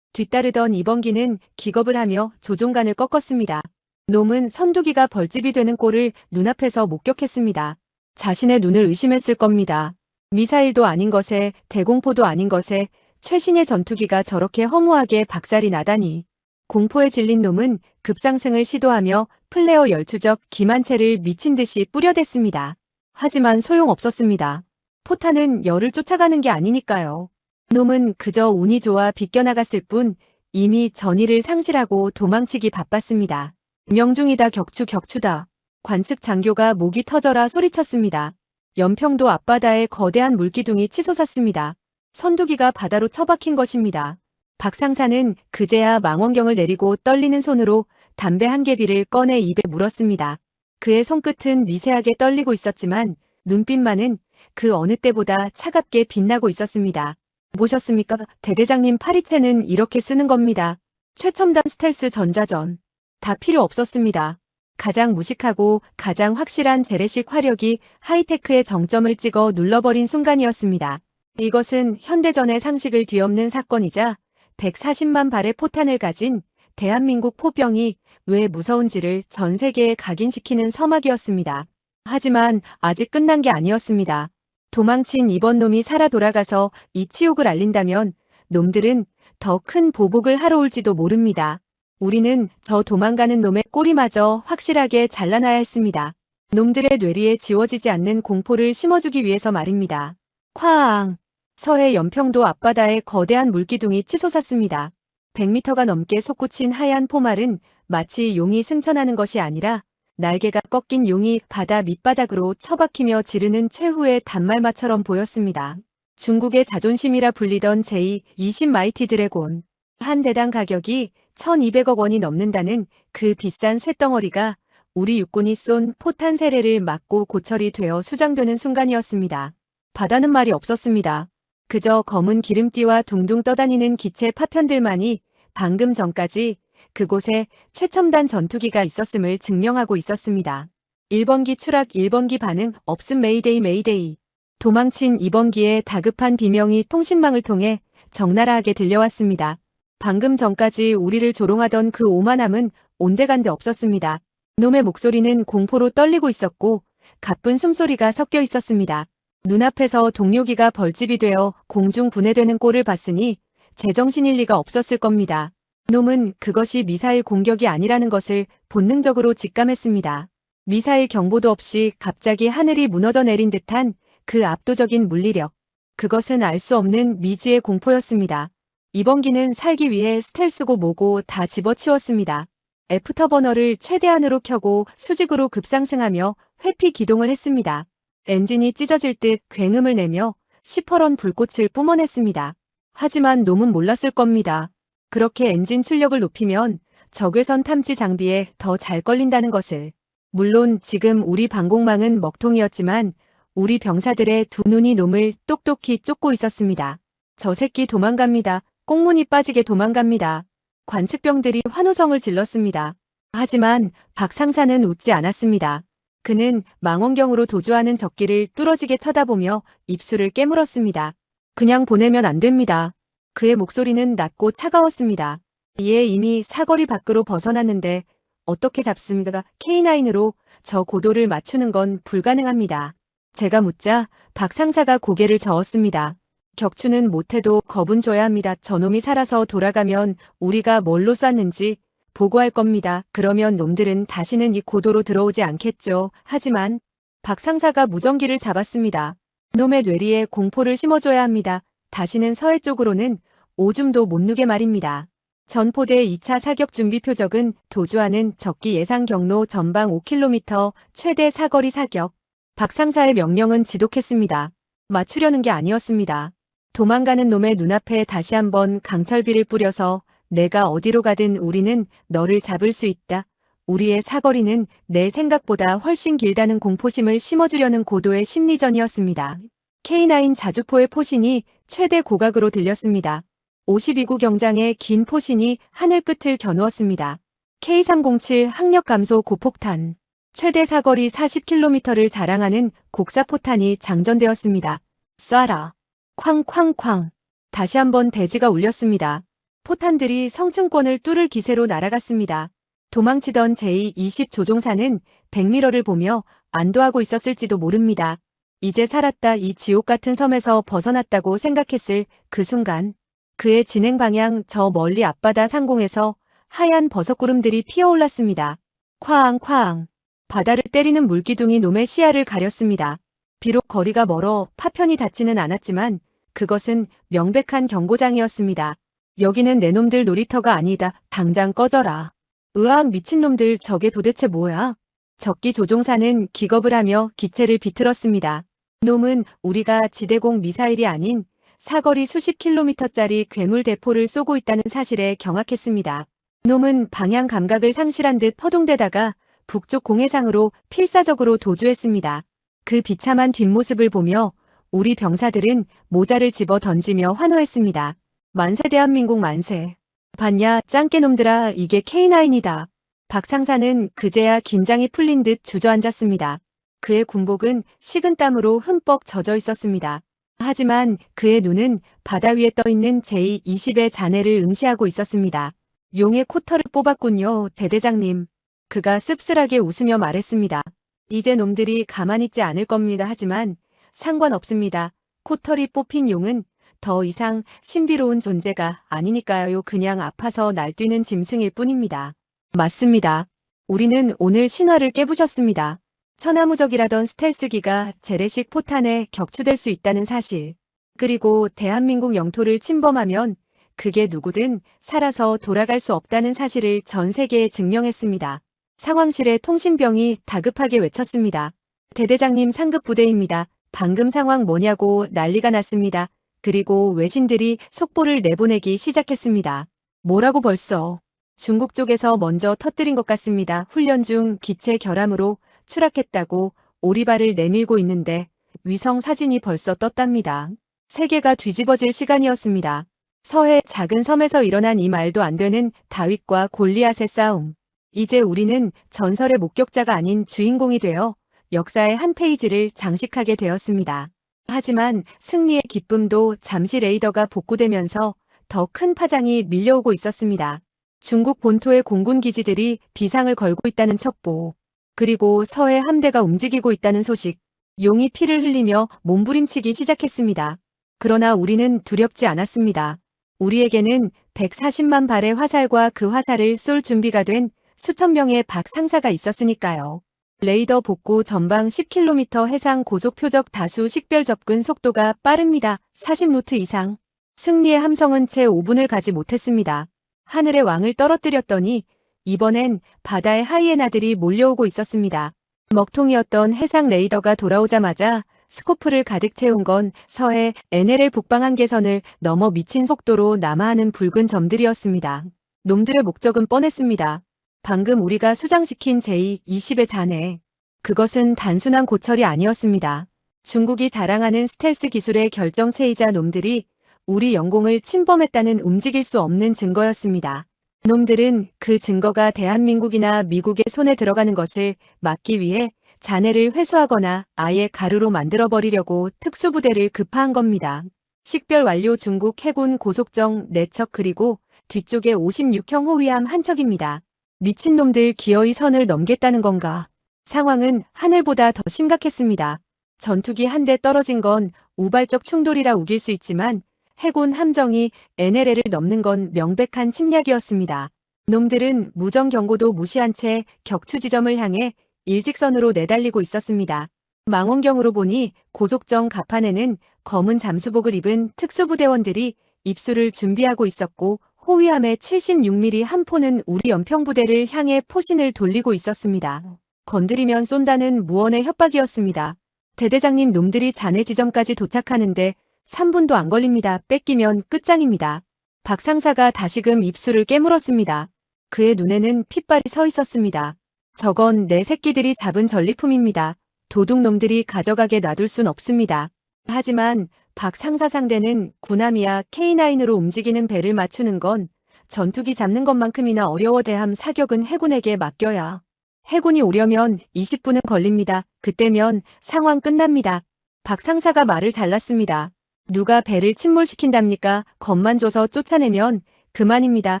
뒤따르던 2번기는 기겁을 하며 조종관을 꺾었습니다. 놈은 선두기가 벌집이 되는 꼴을 눈앞에서 목격했습니다. 자신의 눈을 의심했을 겁니다. 미사일도 아닌 것에 대공포도 아닌 것에 최신의 전투기가 저렇게 허무하게 박살이 나다니. 공포에 질린 놈은 급상승을 시도하며 플레어 열추적 기만체를 미친 듯이 뿌려댔습니다. 하지만 소용없었습니다. 포탄은 열을 쫓아가는 게 아니니까요. 놈은 그저 운이 좋아 비껴나갔을 뿐 이미 전의를 상실하고 도망치기 바빴습니다. 명중이다. 격추다. 관측 장교가 목이 터져라 소리쳤습니다. 연평도 앞바다에 거대한 물기둥이 치솟았습니다. 선두기가 바다로 처박힌 것입니다. 박상사는 그제야 망원경을 내리고 떨리는 손으로 담배 한 개비를 꺼내 입에 물었습니다. 그의 손끝은 미세하게 떨리고 있었지만 눈빛만은 그 어느 때보다 차갑게 빛나고 있었습니다. 보셨습니까? 대대장님 파리채는 이렇게 쓰는 겁니다. 최첨단 스텔스 전자전. 다 필요 없었습니다. 가장 무식하고 가장 확실한 재래식 화력이 하이테크의 정점을 찍어 눌러버린 순간이었습니다. 이것은 현대전의 상식을 뒤엎는 사건이자 140만 발의 포탄을 가진 대한민국 포병이 왜 무서운지를 전 세계에 각인시키는 서막이었습니다. 하지만 아직 끝난 게 아니었습니다. 도망친 이번 놈이 살아 돌아가서 이 치욕을 알린다면 놈들은 더 큰 보복을 하러 올지도 모릅니다. 우리는 저 도망가는 놈의 꼬리마저 확실하게 잘라놔야 했습니다. 놈들의 뇌리에 지워지지 않는 공포를 심어주기 위해서 말입니다. 쾅! 서해 연평도 앞바다에 거대한 물기둥이 치솟았습니다. 100m가 넘게 솟구친 하얀 포말은 마치 용이 승천하는 것이 아니라 날개가 꺾인 용이 바다 밑바닥으로 처박히며 지르는 최후의 단말마처럼 보였습니다. 중국의 자존심이라 불리던 J-20 마이티 드래곤. 한 대당 가격이 1200억 원이 넘는다는 그 비싼 쇳덩어리가 우리 육군이 쏜 포탄 세례를 맞고 고철이 되어 수장되는 순간이었습니다. 바다는 말이 없었습니다. 그저 검은 기름띠와 둥둥 떠다니는 기체 파편들만이 방금 전까지 그곳에 최첨단 전투기가 있었음을 증명하고 있었습니다. 1번기 추락 1번기 반응 없음 메이데이. 도망친 2번기의 다급한 비명이 통신망을 통해 적나라하게 들려왔습니다. 방금 전까지 우리를 조롱하던 그 오만함은 온데간데 없었습니다. 놈의 목소리는 공포로 떨리고 있었고 가쁜 숨소리가 섞여 있었습니다. 눈앞에서 동료기가 벌집이 되어 공중 분해되는 꼴을 봤으니 제정신일 리가 없었을 겁니다. 놈은 그것이 미사일 공격이 아니라는 것을 본능적으로 직감했습니다. 미사일 경보도 없이 갑자기 하늘이 무너져 내린 듯한 그 압도적인 물리력. 그것은 알 수 없는 미지의 공포였습니다. 이번 기는 살기 위해 스텔스고 뭐고 다 집어치웠습니다. 애프터버너를 최대한으로 켜고 수직으로 급상승하며 회피 기동을 했습니다. 엔진이 찢어질 듯 굉음을 내며 시퍼런 불꽃을 뿜어냈습니다. 하지만 놈은 몰랐을 겁니다. 그렇게 엔진 출력을 높이면 적외선 탐지 장비에 더 잘 걸린다는 것을. 물론 지금 우리 방공망은 먹통이었지만 우리 병사들의 두 눈이 놈을 똑똑히 쫓고 있었습니다. 저 새끼 도망갑니다. 꽁무니 빠지게 도망갑니다. 관측병들이 환호성을 질렀습니다. 하지만 박 상사는 웃지 않았습니다. 그는 망원경으로 도주하는 적기를 뚫어지게 쳐다보며 입술을 깨물었습니다. 그냥 보내면 안 됩니다. 그의 목소리는 낮고 차가웠습니다. 이에 이미 사거리 밖으로 벗어났는데 어떻게 잡습니까? K9으로 저 고도를 맞추는 건 불가능합니다. 제가 묻자 박 상사가 고개를 저었습니다. 격추는 못해도 겁은 줘야 합니다. 저놈이 살아서 돌아가면 우리가 뭘로 쐈는지 보고할 겁니다. 그러면 놈들은 다시는 이 고도로 들어오지 않겠죠. 하지만 박 상사가 무전기를 잡았습니다. 놈의 뇌리에 공포를 심어줘야 합니다. 다시는 서해 쪽으로는 오줌도 못 누게 말입니다. 전포대 2차 사격 준비 표적은 도주하는 적기 예상 경로 전방 5km 최대 사거리 사격. 박 상사의 명령은 지독했습니다. 맞추려는 게 아니었습니다. 도망가는 놈의 눈앞에 다시 한번 강철비를 뿌려서 내가 어디로 가든 우리는 너를 잡을 수 있다. 우리의 사거리는 내 생각보다 훨씬 길다는 공포심을 심어주려는 고도의 심리전이었습니다. K9 자주포의 포신이 최대 고각으로 들렸습니다. 52구 경장의 긴 포신이 하늘 끝을 겨누었습니다. K307 항력 감소 고폭탄. 최대 사거리 40km를 자랑하는 곡사포탄이 장전되었습니다. 쏴라. 쾅쾅쾅. 다시 한번 대지가 울렸습니다. 포탄들이 성층권을 뚫을 기세로 날아갔습니다. 도망치던 제20 조종사는 100m를 보며 안도하고 있었을지도 모릅니다. 이제 살았다, 이 지옥 같은 섬에서 벗어났다고 생각했을 그 순간 그의 진행 방향 저 멀리 앞바다 상공에서 하얀 버섯구름들이 피어올랐습니다. 쾅쾅. 바다를 때리는 물기둥이 놈의 시야를 가렸습니다. 비록 거리가 멀어 파편이 닿지는 않았지만 그것은 명백한 경고장이었습니다. 여기는 내 놈들 놀이터가 아니다. 당장 꺼져라. 으악, 미친놈들, 저게 도대체 뭐야? 적기 조종사는 기겁을 하며 기체를 비틀었습니다. 놈은 우리가 지대공 미사일이 아닌 사거리 수십 킬로미터짜리 괴물 대포를 쏘고 있다는 사실에 경악했습니다. 놈은 방향 감각을 상실한 듯 허둥대다가 북쪽 공해상으로 필사적으로 도주했습니다. 그 비참한 뒷모습을 보며 우리 병사들은 모자를 집어 던지며 환호했습니다. 만세 대한민국 만세. 봤냐, 짱깨놈들아, 이게 K9이다. 박 상사는 그제야 긴장이 풀린 듯 주저앉았습니다. 그의 군복은 식은 땀으로 흠뻑 젖어 있었습니다. 하지만 그의 눈은 바다 위에 떠있는 제20의 잔해를 응시하고 있었습니다. 용의 코털을 뽑았군요, 대대장님. 그가 씁쓸하게 웃으며 말했습니다. 이제 놈들이 가만히 있지 않을 겁니다. 하지만 상관없습니다. 코털이 뽑힌 용은 더 이상 신비로운 존재가 아니니까요. 그냥 아파서 날뛰는 짐승일 뿐입니다. 맞습니다. 우리는 오늘 신화를 깨부셨습니다. 천하무적이라던 스텔스기가 재래식 포탄에 격추될 수 있다는 사실. 그리고 대한민국 영토를 침범하면 그게 누구든 살아서 돌아갈 수 없다는 사실을 전 세계에 증명했습니다. 상황실의 통신병이 다급하게 외쳤습니다. 대대장님, 상급 부대입니다. 방금 상황 뭐냐고 난리가 났습니다. 그리고 외신들이 속보를 내보내기 시작했습니다. 뭐라고 벌써? 중국 쪽에서 먼저 터뜨린 것 같습니다. 훈련 중 기체 결함으로 추락했다고 오리발을 내밀고 있는데 위성 사진이 벌써 떴답니다. 세계가 뒤집어질 시간이었습니다. 서해 작은 섬에서 일어난 이 말도 안 되는 다윗과 골리앗의 싸움. 이제 우리는 전설의 목격자가 아닌 주인공이 되어 역사의 한 페이지를 장식하게 되었습니다. 하지만 승리의 기쁨도 잠시 레이더가 복구되면서 더 큰 파장이 밀려오고 있었습니다. 중국 본토의 공군 기지들이 비상을 걸고 있다는 첩보, 그리고 서해 함대가 움직이고 있다는 소식, 용이 피를 흘리며 몸부림치기 시작했습니다. 그러나 우리는 두렵지 않았습니다. 우리에게는 140만 발의 화살과 그 화살을 쏠 준비가 된 수천 명의 박 상사가 있었으니까요. 레이더 복구 전방 10km 해상 고속 표적 다수 식별 접근 속도가 빠릅니다. 40노트 이상. 승리의 함성은 채 5분을 가지 못했습니다. 하늘의 왕을 떨어뜨렸더니 이번엔 바다의 하이에나들이 몰려오고 있었습니다. 먹통이었던 해상 레이더가 돌아오자마자 스코프를 가득 채운 건 서해 NLL 북방 한계선을 넘어 미친 속도로 남하하는 붉은 점들이었습니다. 놈들의 목적은 뻔했습니다. 방금 우리가 수장시킨 제20의 잔해. 그것은 단순한 고철이 아니었습니다. 중국이 자랑하는 스텔스 기술의 결정체이자 놈들이 우리 영공을 침범했다는 움직일 수 없는 증거였습니다. 놈들은 그 증거가 대한민국이나 미국의 손에 들어가는 것을 막기 위해 잔해를 회수하거나 아예 가루로 만들어버리려고 특수부대를 급파한 겁니다. 식별 완료. 중국 해군 고속정 4척 그리고 뒤쪽에 56형 호위함 1척입니다. 미친놈들 기어이 선을 넘겠다는 건가? 상황은 하늘보다 더 심각했습니다. 전투기 한 대 떨어진 건 우발적 충돌이라 우길 수 있지만 해군 함정이 NLL을 넘는 건 명백한 침략이었습니다. 놈들은 무정 경고도 무시한 채 격추 지점을 향해 일직선으로 내달리고 있었습니다. 망원경으로 보니 고속정 갑판에는 검은 잠수복을 입은 특수부대원들이 입수를 준비하고 있었고 호위함의 76mm 한 포는 우리 연평부대를 향해 포신을 돌리고 있었습니다. 건드리면 쏜다는 무언의 협박이었습니다. 대대장님, 놈들이 잔해 지점까지 도착하는데 3분도 안 걸립니다. 뺏기면 끝장입니다. 박 상사가 다시금 입술을 깨물었습니다. 그의 눈에는 핏발이 서 있었습니다. 저건 내 새끼들이 잡은 전리품입니다. 도둑놈들이 가져가게 놔둘 순 없습니다. 하지만 박 상사 상대는 구남이야 K9으로 움직이는 배를 맞추는 건 전투기 잡는 것만큼이나 어려워. 대함 사격은 해군에게 맡겨야. 해군이 오려면 20분은 걸립니다. 그때면 상황 끝납니다. 박 상사가 말을 잘랐습니다. 누가 배를 침몰시킨답니까? 겁만 줘서 쫓아내면 그만입니다.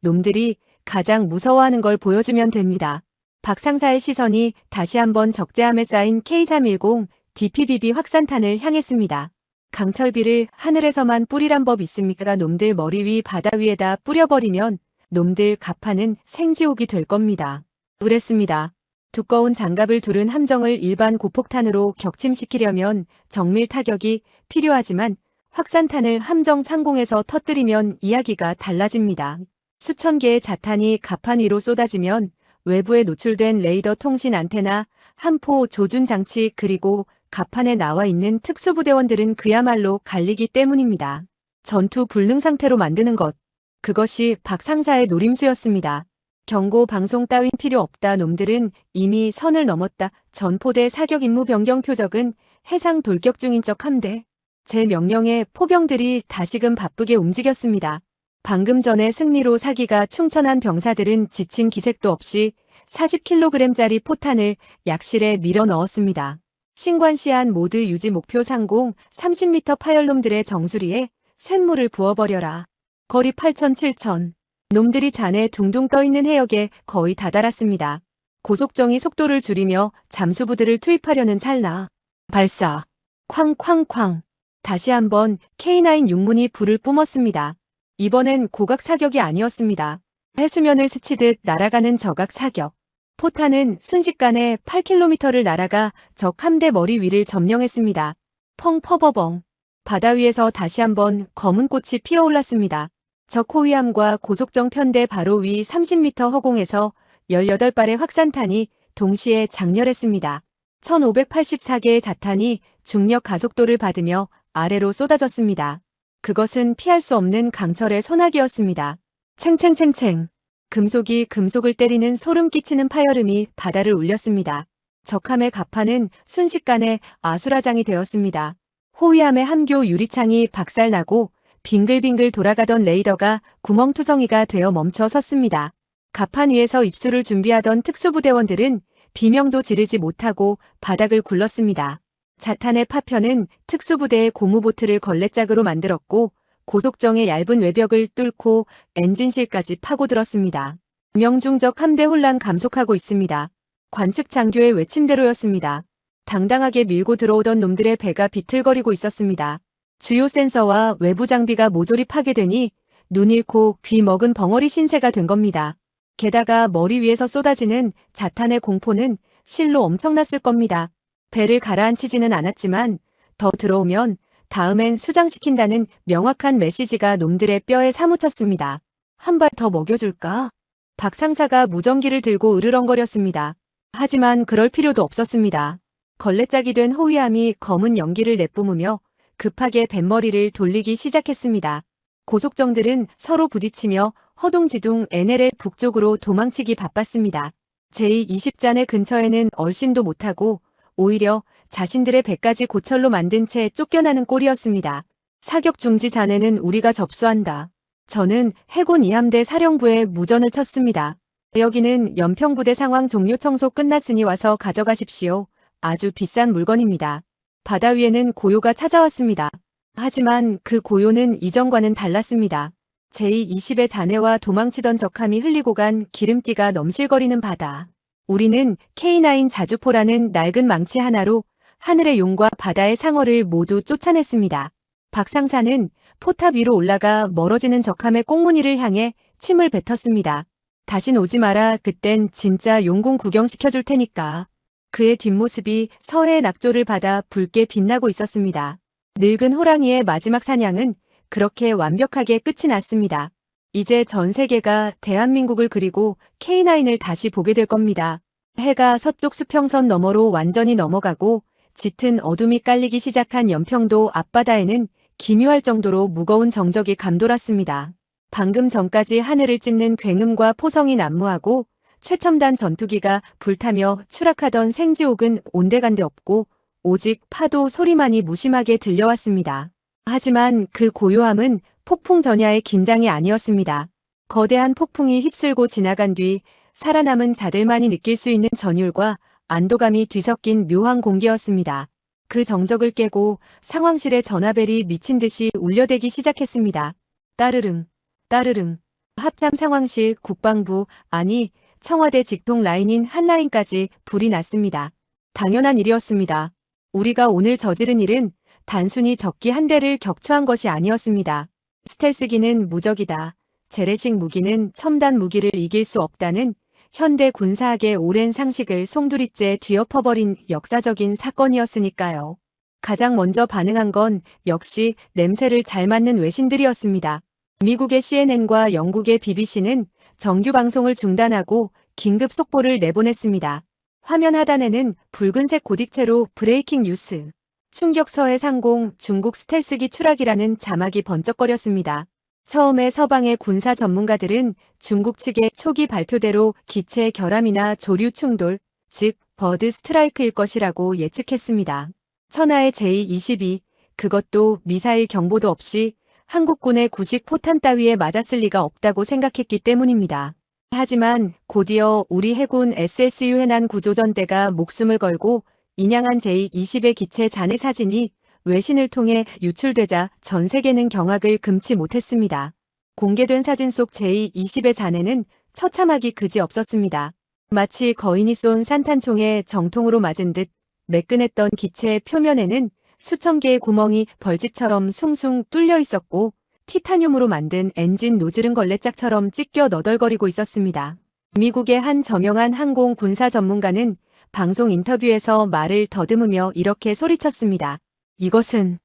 놈들이 가장 무서워하는 걸 보여주면 됩니다. 박 상사의 시선이 다시 한번 적재함에 쌓인 K310 DPBB 확산탄을 향했습니다. 강철비를 하늘에서만 뿌리란 법 있습니까? 놈들 머리 위 바다 위에다 뿌려버리면 놈들 갑판은 생지옥이 될 겁니다. 그랬습니다. 두꺼운 장갑을 두른 함정을 일반 고폭탄으로 격침시키려면 정밀 타격이 필요하지만 확산탄을 함정 상공에서 터뜨리면 이야기가 달라집니다. 수천 개의 자탄이 갑판 위로 쏟아지면 외부에 노출된 레이더 통신 안테나, 함포 조준 장치 그리고 갑판에 나와 있는 특수부대원들은 그야말로 갈리기 때문입니다. 전투 불능 상태로 만드는 것. 그것이 박 상사의 노림수였습니다. 경고 방송 따윈 필요 없다. 놈들은 이미 선을 넘었다. 전포대 사격 임무 변경 표적은 해상 돌격 중인 적 함대. 제 명령에 포병들이 다시금 바쁘게 움직였습니다. 방금 전에 승리로 사기가 충천한 병사들은 지친 기색도 없이 40kg짜리 포탄을 약실에 밀어 넣었습니다. 신관시한 모드 유지 목표 상공 30m 파열놈들의 정수리에 쇳물을 부어버려라. 거리 8천 7천. 놈들이 잔에 둥둥 떠있는 해역에 거의 다다랐습니다. 고속정이 속도를 줄이며 잠수부들을 투입하려는 찰나. 발사. 쾅쾅쾅. 다시 한번 K9 육문이 불을 뿜었습니다. 이번엔 고각 사격이 아니었습니다. 해수면을 스치듯 날아가는 저각 사격. 포탄은 순식간에 8km를 날아가 적 함대 머리 위를 점령했습니다. 펑퍼버벙. 바다 위에서 다시 한번 검은 꽃이 피어올랐습니다. 적 호위함과 고속정 편대 바로 위 30m 허공에서 18발의 확산탄이 동시에 장렬했습니다. 1584개의 자탄이 중력 가속도를 받으며 아래로 쏟아졌습니다. 그것은 피할 수 없는 강철의 소나기였습니다. 챙챙챙챙. 금속이 금속을 때리는 소름 끼치는 파열음이 바다를 울렸습니다. 적함의 갑판은 순식간에 아수라장이 되었습니다. 호위함의 함교 유리창이 박살나고 빙글빙글 돌아가던 레이더가 구멍투성이가 되어 멈춰 섰습니다. 갑판 위에서 입수를 준비하던 특수부대원들은 비명도 지르지 못하고 바닥을 굴렀습니다. 자탄의 파편은 특수부대의 고무보트를 걸레짝으로 만들었고 고속정의 얇은 외벽을 뚫고 엔진실까지 파고들었습니다. 명중적 함대 혼란 감속하고 있습니다. 관측 장교의 외침대로였습니다. 당당하게 밀고 들어오던 놈들의 배가 비틀거리고 있었습니다. 주요 센서와 외부 장비가 모조리 파괴되니 눈 잃고 귀 먹은 벙어리 신세가 된 겁니다. 게다가 머리 위에서 쏟아지는 자탄의 공포는 실로 엄청났을 겁니다. 배를 가라앉히지는 않았지만 더 들어오면 다음엔 수장시킨다는 명확한 메시지가 놈들의 뼈에 사무쳤습니다. 한 발 더 먹여줄까? 박 상사가 무전기를 들고 으르렁거렸습니다. 하지만 그럴 필요도 없었습니다. 걸레짝이 된 호위함이 검은 연기를 내뿜으며 급하게 뱃머리를 돌리기 시작했습니다. 고속정들은 서로 부딪히며 허둥지둥 NLL 북쪽으로 도망치기 바빴습니다. 제20잔해 근처에는 얼씬도 못하고 오히려 자신들의 배까지 고철로 만든 채 쫓겨나는 꼴이었습니다. 사격 중지 잔해는 우리가 접수한다. 저는 해군 2함대 사령부에 무전을 쳤습니다. 여기는 연평부대 상황 종료 청소 끝났으니 와서 가져가십시오. 아주 비싼 물건입니다. 바다 위에는 고요가 찾아왔습니다. 하지만 그 고요는 이전과는 달랐습니다. 제20의 잔해와 도망치던 적함이 흘리고 간 기름띠가 넘실거리는 바다. 우리는 K9 자주포라는 낡은 망치 하나로 하늘의 용과 바다의 상어를 모두 쫓아냈습니다. 박상사는 포탑 위로 올라가 멀어지는 적함의 꽁무니를 향해 침을 뱉었습니다. 다신 오지 마라. 그땐 진짜 용궁 구경시켜줄 테니까. 그의 뒷모습이 서해의 낙조를 받아 붉게 빛나고 있었습니다. 늙은 호랑이의 마지막 사냥은 그렇게 완벽하게 끝이 났습니다. 이제 전 세계가 대한민국을 그리고 K9을 다시 보게 될 겁니다. 해가 서쪽 수평선 너머로 완전히 넘어가고 짙은 어둠이 깔리기 시작한 연평도 앞바다에는 기묘할 정도로 무거운 정적이 감돌았습니다. 방금 전까지 하늘을 찢는 굉음과 포성이 난무하고 최첨단 전투기가 불타며 추락하던 생지옥은 온데간데 없고 오직 파도 소리만이 무심하게 들려왔습니다. 하지만 그 고요함은 폭풍 전야의 긴장이 아니었습니다. 거대한 폭풍이 휩쓸고 지나간 뒤 살아남은 자들만이 느낄 수 있는 전율과 안도감이 뒤섞인 묘한 공기였습니다. 그 정적을 깨고 상황실의 전화벨이 미친 듯이 울려대기 시작했습니다. 따르릉, 따르릉. 합참 상황실, 국방부, 아니 청와대 직통 라인인 한 라인까지 불이 났습니다. 당연한 일이었습니다. 우리가 오늘 저지른 일은 단순히 적기 한 대를 격추한 것이 아니었습니다. 스텔스기는 무적이다. 재래식 무기는 첨단 무기를 이길 수 없다는 현대 군사학의 오랜 상식을 송두리째 뒤엎어버린 역사적인 사건이었으니까요. 가장 먼저 반응한 건 역시 냄새를 잘 맡는 외신들이었습니다. 미국의 CNN과 영국의 BBC는 정규 방송을 중단하고 긴급 속보를 내보냈습니다. 화면 하단에는 붉은색 고딕체로 브레이킹 뉴스, 충격 서해 상공 중국 스텔스기 추락이라는 자막이 번쩍거렸습니다. 처음에 서방의 군사 전문가들은 중국 측의 초기 발표대로 기체 결함이나 조류 충돌, 즉 버드 스트라이크일 것이라고 예측했습니다. 천하의 제22, 그것도 미사일 경보도 없이 한국군의 구식 포탄 따위에 맞았을 리가 없다고 생각했기 때문입니다. 하지만 곧이어 우리 해군 SSU 해난 구조전대가 목숨을 걸고 인양한 제20의 기체 잔해 사진이 외신을 통해 유출되자 전 세계는 경악을 금치 못했습니다. 공개된 사진 속 제20의 잔해는 처참하기 그지없었습니다. 마치 거인이 쏜 산탄총에 정통으로 맞은 듯 매끈했던 기체의 표면에는 수천 개의 구멍이 벌집처럼 숭숭 뚫려 있었고 티타늄으로 만든 엔진 노즐은 걸레짝처럼 찢겨 너덜거리고 있었습니다. 미국의 한 저명한 항공 군사 전문가는 방송 인터뷰에서 말을 더듬으며 이렇게 소리쳤습니다. 이것은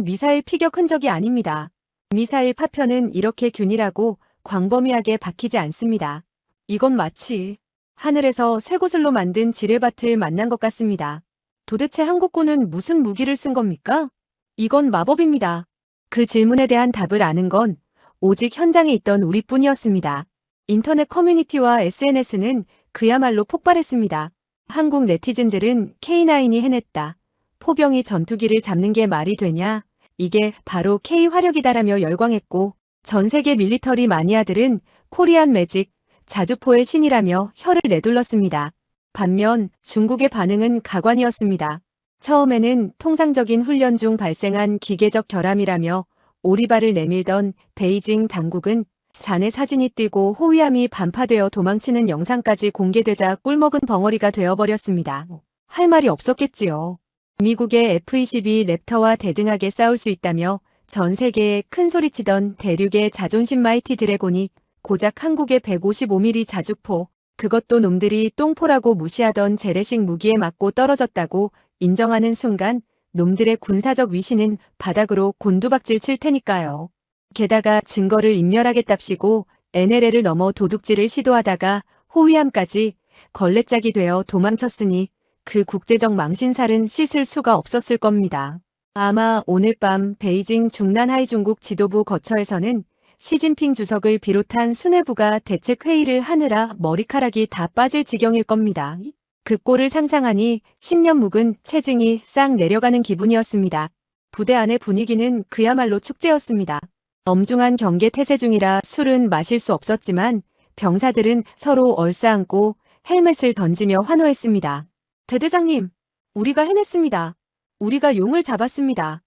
미사일 피격 흔적이 아닙니다. 미사일 파편은 이렇게 균일하고 광범위하게 박히지 않습니다. 이건 마치 하늘에서 쇠구슬로 만든 지뢰밭을 만난 것 같습니다. 도대체 한국군은 무슨 무기를 쓴 겁니까? 이건 마법입니다. 그 질문에 대한 답을 아는 건 오직 현장에 있던 우리뿐이었습니다. 인터넷 커뮤니티와 SNS는 그야말로 폭발했습니다. 한국 네티즌들은 K9이 해냈다. 포병이 전투기를 잡는 게 말이 되냐? 이게 바로 K 화력이다라며 열광했고 전 세계 밀리터리 마니아들은 코리안 매직, 자주포의 신이라며 혀를 내둘렀습니다. 반면 중국의 반응은 가관이었습니다. 처음에는 통상적인 훈련 중 발생한 기계적 결함이라며 오리발을 내밀던 베이징 당국은 잔해 사진이 뜨고 호위함이 반파되어 도망치는 영상까지 공개되자 꿀먹은 벙어리가 되어버렸습니다. 할 말이 없었겠지요. 미국의 F-22 랩터와 대등하게 싸울 수 있다며 전 세계에 큰 소리치던 대륙의 자존심 마이티 드래곤이 고작 한국의 155mm 자주포, 그것도 놈들이 똥포라고 무시하던 재래식 무기에 맞고 떨어졌다고 인정하는 순간 놈들의 군사적 위신은 바닥으로 곤두박질 칠 테니까요. 게다가 증거를 인멸하겠답시고 NLL을 넘어 도둑질을 시도하다가 호위함까지 걸레짝이 되어 도망쳤으니 그 국제적 망신살은 씻을 수가 없었을 겁니다. 아마 오늘 밤 베이징 중난하이 중국 지도부 거처에서는 시진핑 주석을 비롯한 수뇌부가 대책회의를 하느라 머리카락이 다 빠질 지경일 겁니다. 그 꼴을 상상하니 10년 묵은 체증이 싹 내려가는 기분이었습니다. 부대 안의 분위기는 그야말로 축제였습니다. 엄중한 경계 태세 중이라 술은 마실 수 없었지만 병사들은 서로 얼싸안고 헬멧을 던지며 환호했습니다. 대대장님, 우리가 해냈습니다. 우리가 용을 잡았습니다.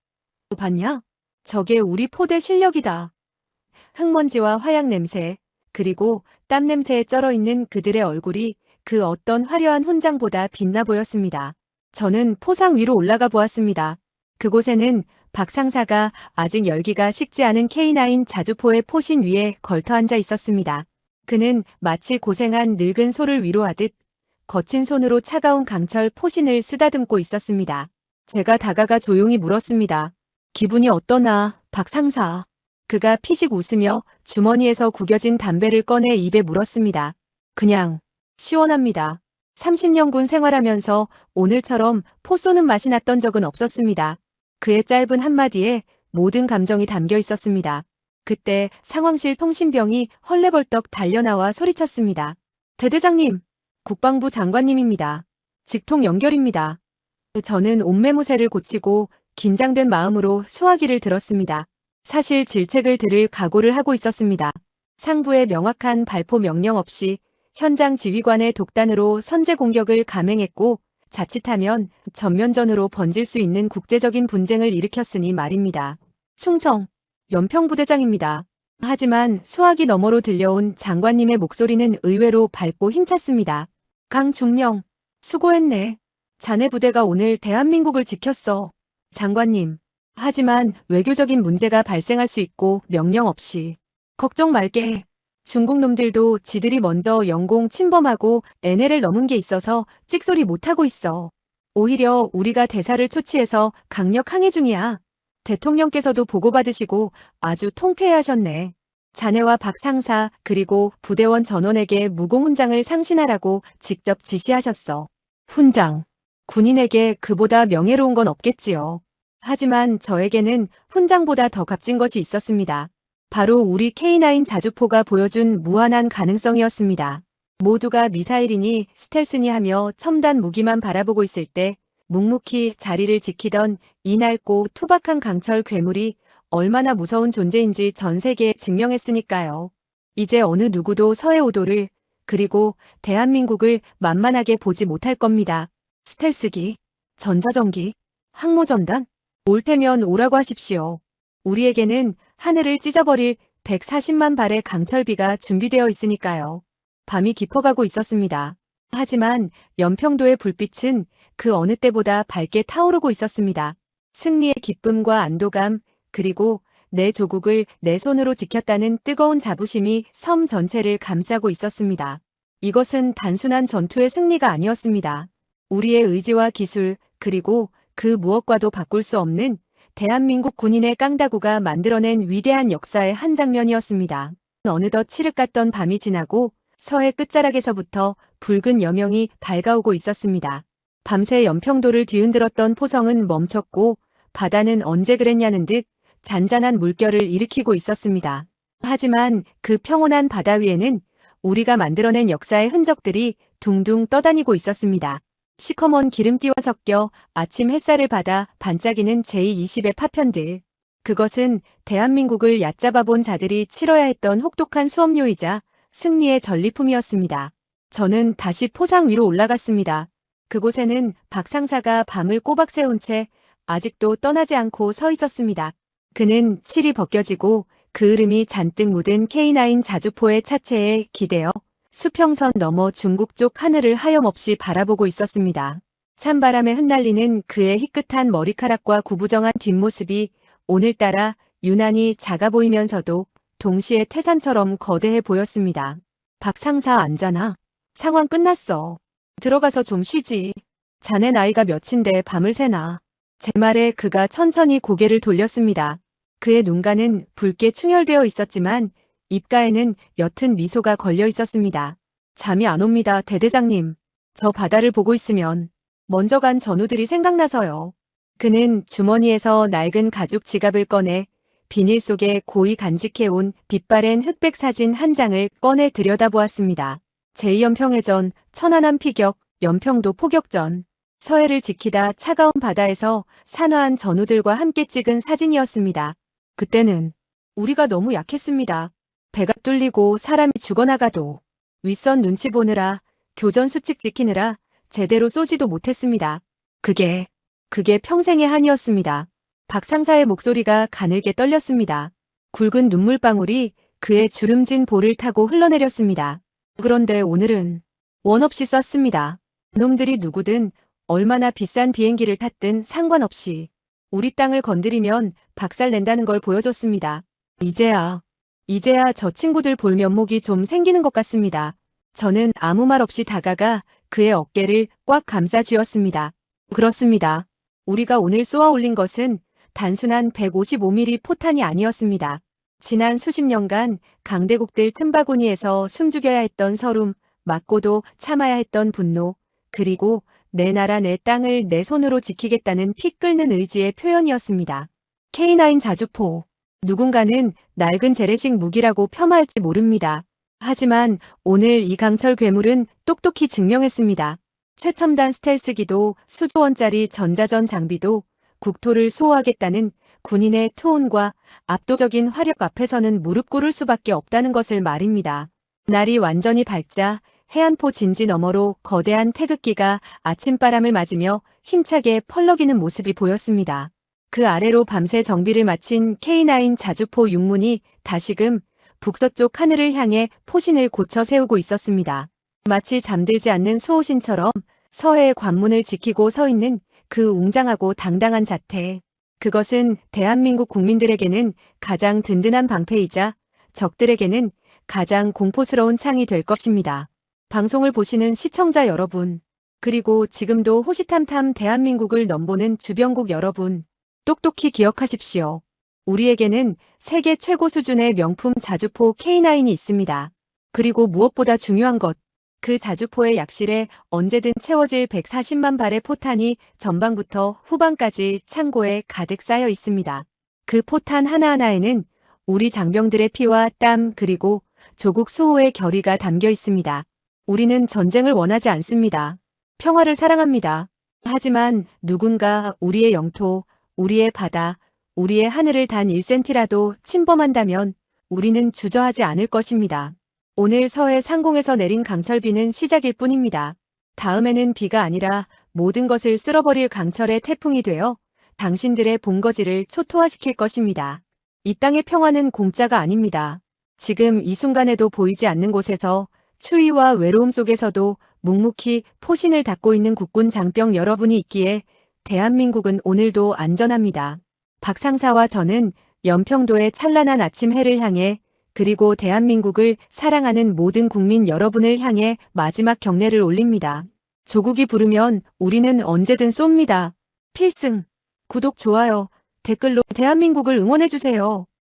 봤냐? 저게 우리 포대 실력이다. 흙먼지와 화약 냄새, 그리고 땀 냄새에 쩔어있는 그들의 얼굴이 그 어떤 화려한 훈장보다 빛나 보였습니다. 저는 포상 위로 올라가 보았습니다. 그곳에는 박 상사가 아직 열기가 식지 않은 K9 자주포의 포신 위에 걸터 앉아 있었습니다. 그는 마치 고생한 늙은 소를 위로하듯 거친 손으로 차가운 강철 포신을 쓰다듬고 있었습니다. 제가 다가가 조용히 물었습니다. 기분이 어떠나, 박 상사? 그가 피식 웃으며 주머니에서 구겨진 담배를 꺼내 입에 물었습니다. 그냥 시원합니다. 30년 군 생활하면서 오늘처럼 포 쏘는 맛이 났던 적은 없었습니다. 그의 짧은 한마디에 모든 감정이 담겨 있었습니다. 그때 상황실 통신병이 헐레벌떡 달려나와 소리쳤습니다. 대대장님, 국방부 장관님입니다. 직통 연결입니다. 저는 옷매무새를 고치고 긴장된 마음으로 수화기를 들었습니다. 사실 질책을 들을 각오를 하고 있었습니다. 상부의 명확한 발포 명령 없이 현장 지휘관의 독단으로 선제 공격을 감행했고 자칫하면 전면전으로 번질 수 있는 국제적인 분쟁을 일으켰으니 말입니다. 충성, 연평부대장입니다. 하지만 수화기 너머로 들려온 장관님의 목소리는 의외로 밝고 힘찼습니다. 강중령, 수고했네. 자네 부대가 오늘 대한민국을 지켰어. 장관님. 하지만 외교적인 문제가 발생할 수 있고 명령 없이. 걱정 말게. 중국 놈들도 지들이 먼저 영공 침범하고 NL을 넘은 게 있어서 찍소리 못하고 있어. 오히려 우리가 대사를 초치해서 강력 항해 중이야. 대통령께서도 보고받으시고 아주 통쾌해하셨네. 자네와 박 상사 그리고 부대원 전원에게 무공훈장을 상신하라고 직접 지시하셨어. 훈장. 군인에게 그보다 명예로운 건 없겠지요. 하지만 저에게는 훈장보다 더 값진 것이 있었습니다. 바로 우리 K9 자주포가 보여준 무한한 가능성이었습니다. 모두가 미사일이니 스텔스니 하며 첨단 무기만 바라보고 있을 때 묵묵히 자리를 지키던 이 낡고 투박한 강철 괴물이 얼마나 무서운 존재인지 전 세계에 증명했으니까요. 이제 어느 누구도 서해오도를 그리고 대한민국을 만만하게 보지 못할 겁니다. 스텔스기, 전자전기, 항모전단? 올 테면 오라고 하십시오. 우리에게는 하늘을 찢어버릴 140만 발의 강철비가 준비되어 있으니까요. 밤이 깊어가고 있었습니다. 하지만 연평도의 불빛은 그 어느 때보다 밝게 타오르고 있었습니다. 승리의 기쁨과 안도감, 그리고 내 조국을 내 손으로 지켰다는 뜨거운 자부심이 섬 전체를 감싸고 있었습니다. 이것은 단순한 전투의 승리가 아니었습니다. 우리의 의지와 기술, 그리고 그 무엇과도 바꿀 수 없는 대한민국 군인의 깡다구가 만들어낸 위대한 역사의 한 장면이었습니다. 어느덧 칠흑 같던 밤이 지나고 서해 끝자락에서부터 붉은 여명이 밝아오고 있었습니다. 밤새 연평도를 뒤흔들었던 포성은 멈췄고 바다는 언제 그랬냐는 듯 잔잔한 물결을 일으키고 있었습니다. 하지만 그 평온한 바다 위에는 우리가 만들어낸 역사의 흔적들이 둥둥 떠다니고 있었습니다. 시커먼 기름띠와 섞여 아침 햇살을 받아 반짝이는 제20의 파편들. 그것은 대한민국을 얕잡아 본 자들이 치러야 했던 혹독한 수업료이자 승리의 전리품이었습니다. 저는 다시 포상 위로 올라갔습니다. 그곳에는 박 상사가 밤을 꼬박 새운 채 아직도 떠나지 않고 서 있었습니다. 그는 칠이 벗겨지고 그 흐름이 잔뜩 묻은 K9 자주포의 차체에 기대어 수평선 너머 중국 쪽 하늘을 하염없이 바라보고 있었습니다. 찬바람에 흩날리는 그의 희끗한 머리카락과 구부정한 뒷모습이 오늘따라 유난히 작아 보이면서도 동시에 태산처럼 거대해 보였습니다. 박 상사 앉아나. 상황 끝났어. 들어가서 좀 쉬지. 자네 나이가 몇인데 밤을 새나. 제 말에 그가 천천히 고개를 돌렸습니다. 그의 눈가는 붉게 충혈되어 있었지만 입가에는 옅은 미소가 걸려 있었습니다. 잠이 안 옵니다, 대대장님. 저 바다를 보고 있으면 먼저 간 전우들이 생각나서요. 그는 주머니에서 낡은 가죽 지갑을 꺼내 비닐 속에 고이 간직해온 빛바랜 흑백 사진 한 장을 꺼내 들여다보았습니다. 제2연평해전, 천안함 피격, 연평도 포격전. 서해를 지키다 차가운 바다에서 산화한 전우들과 함께 찍은 사진이었습니다. 그때는 우리가 너무 약했습니다. 배가 뚫리고 사람이 죽어나가도 윗선 눈치 보느라 교전 수칙 지키느라 제대로 쏘지도 못했습니다. 그게 평생의 한이었습니다. 박 상사의 목소리가 가늘게 떨렸습니다. 굵은 눈물방울이 그의 주름진 볼을 타고 흘러내렸습니다. 그런데 오늘은 원 없이 쐈습니다. 놈들이 누구든 얼마나 비싼 비행기를 탔든 상관없이 우리 땅을 건드리면 박살낸다는 걸 보여줬습니다. 이제야 저 친구들 볼 면목이 좀 생기는 것 같습니다. 저는 아무 말 없이 다가가 그의 어깨를 꽉 감싸 쥐었습니다. 그렇습니다. 우리가 오늘 쏘아 올린 것은 단순한 155mm 포탄이 아니었습니다. 지난 수십 년간 강대국들 틈바구니에서 숨죽여야 했던 서름, 맞고도 참아야 했던 분노, 그리고 내 나라 내 땅을 내 손으로 지키겠다는 피 끓는 의지의 표현이었습니다. K9 자주포. 누군가는 낡은 재래식 무기라고 폄하할지 모릅니다. 하지만 오늘 이 강철 괴물은 똑똑히 증명했습니다. 최첨단 스텔스기도 수조원짜리 전자전 장비도 국토를 수호하겠다는 군인의 투혼과 압도적인 화력 앞에서는 무릎 꿇을 수밖에 없다는 것을 말입니다. 날이 완전히 밝자 해안포 진지 너머로 거대한 태극기가 아침바람을 맞으며 힘차게 펄럭이는 모습이 보였습니다. 그 아래로 밤새 정비를 마친 K9 자주포 6문이 다시금 북서쪽 하늘을 향해 포신을 고쳐 세우고 있었습니다. 마치 잠들지 않는 수호신처럼 서해의 관문을 지키고 서 있는 그 웅장하고 당당한 자태. 그것은 대한민국 국민들에게는 가장 든든한 방패이자 적들에게는 가장 공포스러운 창이 될 것입니다. 방송을 보시는 시청자 여러분, 그리고 지금도 호시탐탐 대한민국을 넘보는 주변국 여러분, 똑똑히 기억하십시오. 우리에게는 세계 최고 수준의 명품 자주포 K9이 있습니다. 그리고 무엇보다 중요한 것, 그 자주포의 약실에 언제든 채워질 140만 발의 포탄이 전방부터 후방까지 창고에 가득 쌓여 있습니다. 그 포탄 하나하나에는 우리 장병들의 피와 땀 그리고 조국 수호의 결의가 담겨 있습니다. 우리는 전쟁을 원하지 않습니다. 평화를 사랑합니다. 하지만 누군가 우리의 영토, 우리의 바다, 우리의 하늘을 단 1cm라도 침범한다면 우리는 주저하지 않을 것입니다. 오늘 서해 상공에서 내린 강철비는 시작일 뿐입니다. 다음에는 비가 아니라 모든 것을 쓸어버릴 강철의 태풍이 되어 당신들의 본거지를 초토화시킬 것입니다. 이 땅의 평화는 공짜가 아닙니다. 지금 이 순간에도 보이지 않는 곳에서 추위와 외로움 속에서도 묵묵히 포신을 닦고 있는 국군 장병 여러분이 있기에 대한민국은 오늘도 안전합니다. 박 상사와 저는 연평도의 찬란한 아침 해를 향해 그리고 대한민국을 사랑하는 모든 국민 여러분을 향해 마지막 경례를 올립니다. 조국이 부르면 우리는 언제든 쏩니다. 필승, 구독, 좋아요, 댓글로 대한민국을 응원해주세요.